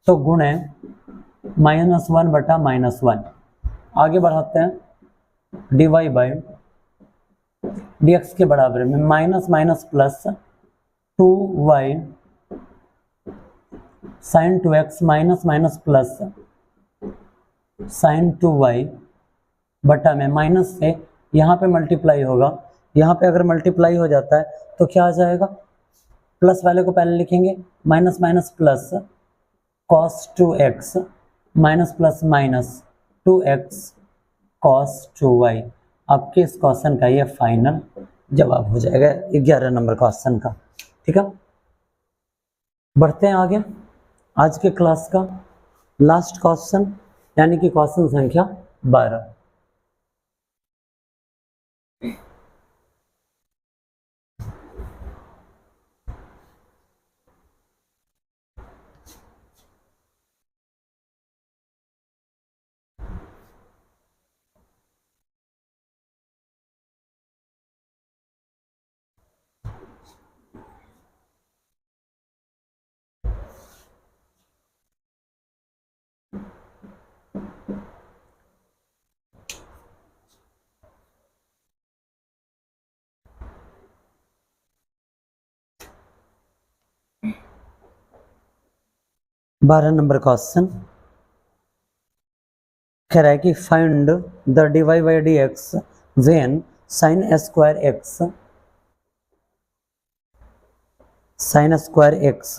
तो गुणे -1 बटा -1। आगे बढ़ाते हैं, dy बाई dx के बराबर में minus minus plus 2y sine 2x minus minus plus sine 2y बटा में माइनस से यहाँ पे मल्टीप्लाई होगा। यहाँ पे अगर मल्टीप्लाई हो जाता है तो क्या आ जाएगा? प्लस वाले को पहले लिखेंगे, minus minus plus cos 2x minus plus minus 2x cos 2y। आपके इस क्वेश्चन का ये फाइनल जवाब हो जाएगा 11 नंबर क्वेश्चन का। ठीक है, बढ़ते हैं आगे। आज के क्लास का लास्ट क्वेश्चन, यानी कि क्वेश्चन संख्या 12। बारह नंबर क्वेश्चन कह रहा है कि find the dy by d x when sign square x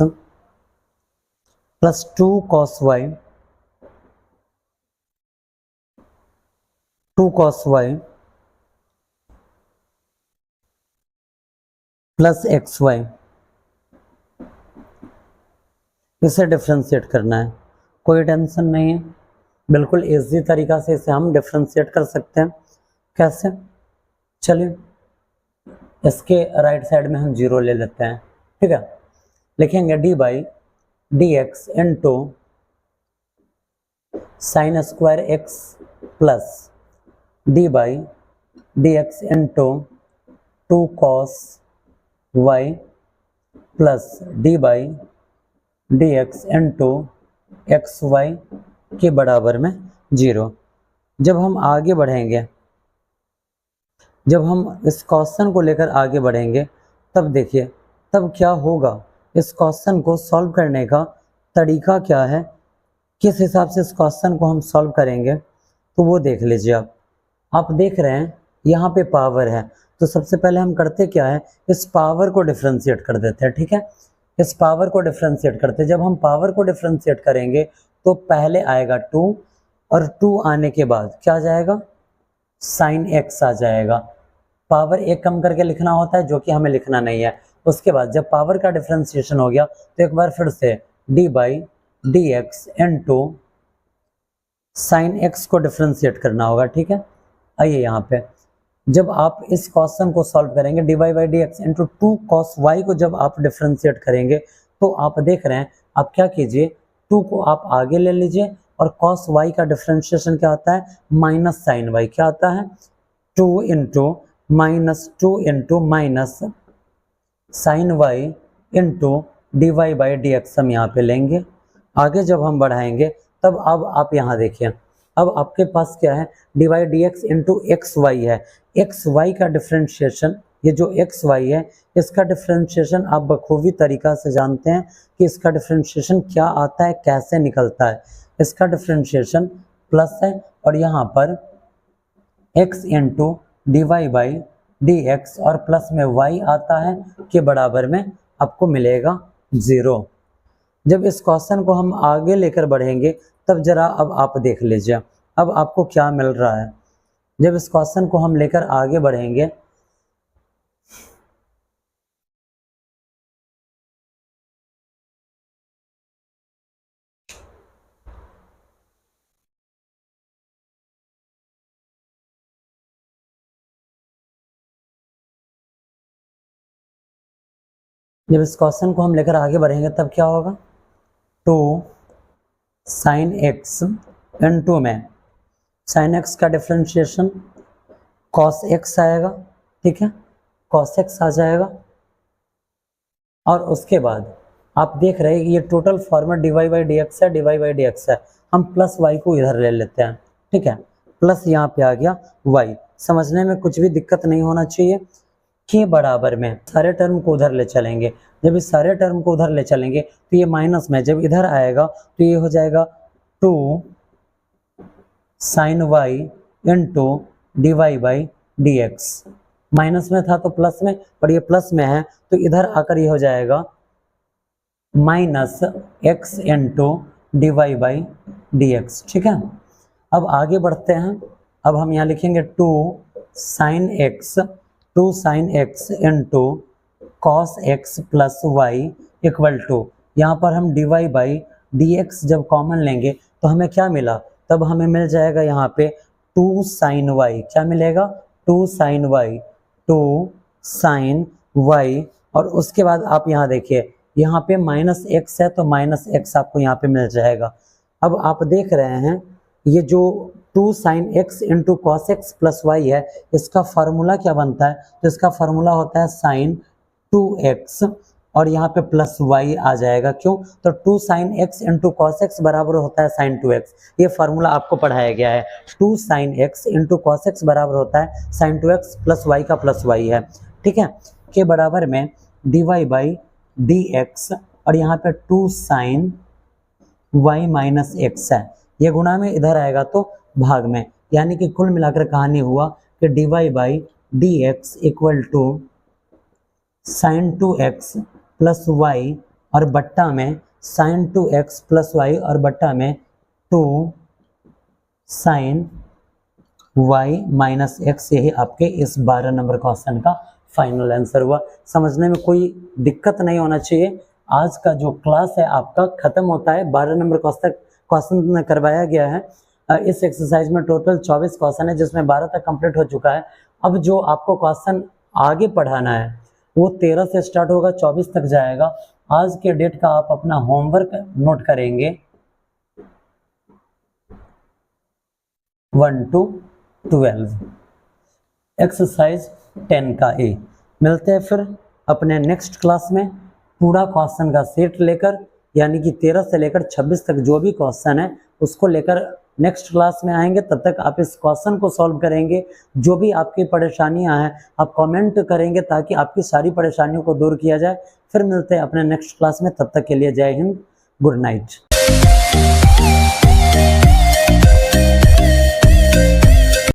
plus 2 cos y plus xy। इसे डिफ्रेंशिएट करना है, कोई टेंशन नहीं है, बिल्कुल इजी तरीका से इसे हम डिफ्रेंशिएट कर सकते हैं। कैसे? चलिए, इसके राइट साइड में हम 0 ले लेते हैं। ठीक है, लिखेंगे d by d x into sine square x plus d by d x into 2 cos y plus d by d x into x y के बराबर में 0। जब हम आगे बढ़ेंगे, जब हम इस क्वेश्चन को लेकर आगे बढ़ेंगे, तब देखिए तब क्या होगा। इस क्वेश्चन को सॉल्व करने का तरीका क्या है, किस हिसाब से इस क्वेश्चन को हम सॉल्व करेंगे, तो वो देख लीजिए। आप देख रहे हैं यहाँ पे पावर है, तो सबसे पहले हम करते क्या है, इस पावर को डिफ्रेंशिएट कर देते हैं। ठीक है, इस पावर को डिफ्रेंशिएट करते, जब हम पावर को डिफ्रेंशिएट करेंगे तो पहले आएगा 2 और 2 आने के बाद क्या आ जाएगा? साइन x आ जाएगा। पावर एक कम करके लिखना होता है, जो कि हमें लिखना नहीं है। उसके बाद जब पावर का डिफ्रेंशिएशन हो गया तो एक बार फिर से d by d x into sine x को डिफ्रेंशिएट करना होगा। ठीक है, आइए यहाँ पे जब आप इस क्वेश्चन को सॉल्व करेंगे, d y by d x into 2 cos y को जब आप डिफ्रेंशिएट करेंगे तो आप देख रहे हैं, आप क्या कीजिए, 2 को आप आगे ले लीजिए और cos y का डिफ्रेंशिएशन क्या होता है? Minus sine y। क्या होता है? 2 into minus sine y into d y by d x हम यहाँ पे लेंगे। आगे जब हम बढ़ाएंगे तब अब आप यहाँ देखिए, अब आपके पास क्या है, dy dx into x y है। एक्स वाई का डिफ्रेंशिएशन, ये जो एक्स वाई है इसका डिफ्रेंशिएशन आप बखूबी तरीका से जानते हैं कि इसका डिफ्रेंशिएशन क्या आता है, कैसे निकलता है। इसका डिफ्रेंशिएशन प्लस है और यहाँ पर x into d y by d x और प्लस में y आता है के बराबर में आपको मिलेगा 0। जब इस क्वेश्चन को हम आगे लेकर बढ़ेंगे तब जरा अब आप देख लीजिए अब आपको क्या मिल रहा है। जब इस क्वेश्चन को हम लेकर आगे बढ़ेंगे जब इस क्वेश्चन को हम लेकर आगे बढ़ेंगे तब क्या होगा, 2 साइन एक्स इंटू में साइन एक्स का डिफ्रेंशिएशन कॉस एक्स आएगा, ठीक है, कॉस एक्स आ जाएगा। और उसके बाद आप देख रहे हैं ये total format d y by d x है, d y by d x है। हम प्लस वाई को इधर ले लेते हैं, ठीक है, प्लस यहाँ पे आ गया वाई। समझने में कुछ भी दिक्कत नहीं होना चाहिए। के बराबर में सारे टर्म को उधर ले चलेंगे। जब इस सारे टर्म को उधर ले चलेंगे तो ये माइनस में जब इधर आएगा तो ये हो जाएगा 2 sine y into d y by d x. Minus में था तो प्लस में, और ये प्लस में है तो इधर आकर ये हो जाएगा minus x into d y by d x, ठीक है। अब आगे बढ़ते हैं। अब हम यहाँ लिखेंगे 2 sine x into cos x plus y equal to, यहाँ पर हम d y by d x जब कॉमन लेंगे तो हमें क्या मिला, तब हमें मिल जाएगा यहाँ पे 2 साइन वाई। क्या मिलेगा, 2 साइन वाई, 2 साइन वाई। और उसके बाद आप यहाँ देखिए यहाँ पे माइनस एक्स है तो माइनस एक्स आपको यहाँ पे मिल जाएगा। अब आप देख रहे हैं ये जो 2 sine x into cos x plus y है इसका फार्मूला क्या बनता है, तो इसका फार्मूला होता है साइन 2x और यहाँ पे प्लस वाई आ जाएगा। क्यों, तो 2 sine x into cos x बराबर होता है साइन 2x। ये फार्मूला आपको पढ़ाया गया है। 2 sine x into cos x बराबर होता है साइन 2x प्लस वाई का प्लस वाई है, ठीक है, के बराबर में d y by d x और यहाँ पे 2 साइन वाई माइनस एक्स है। ये गुणा में इधर आएगा तो भाग में, यानी कि कुल मिलाकर कहानी हुआ कि d y by d x equal to sine 2x plus y और बट्टा में साइन 2x प्लस वाई और बट्टा में 2 साइन वाई माइनस एक्स। यही आपके इस 12 नंबर क्वेश्चन का फाइनल आंसर हुआ। समझने में कोई दिक्कत नहीं होना चाहिए। आज का जो क्लास है आपका खत्म होता है। 12 नंबर क्वेश्चन करवाया गया है। इस एक्सरसाइज में टोटल 24 क्वेश्चन है जिसमें 12 तक कंप्लीट हो चुका है। अब जो आपको क्वेश्चन आगे पढ़ाना है वो 13 से स्टार्ट होगा, 24 तक जाएगा। आज के डेट का आप अपना होमवर्क नोट करेंगे 1 to 12 एक्सरसाइज 10 का ए। मिलते हैं फिर अपने नेक्स्ट क्लास में पूरा क्वेश्चन का सेट लेकर, यानी कि 13 से लेकर 26 तक जो भी क्वेश्चन है उसको लेकर नेक्स्ट क्लास में आएंगे। तब तक आप इस क्वेश्चन को सॉल्व करेंगे। जो भी आपकी परेशानियां हैं आप कमेंट करेंगे ताकि आपकी सारी परेशानियों को दूर किया जाए। फिर मिलते हैं अपने नेक्स्ट क्लास में। तब तक के लिए जय हिंद, गुड नाइट।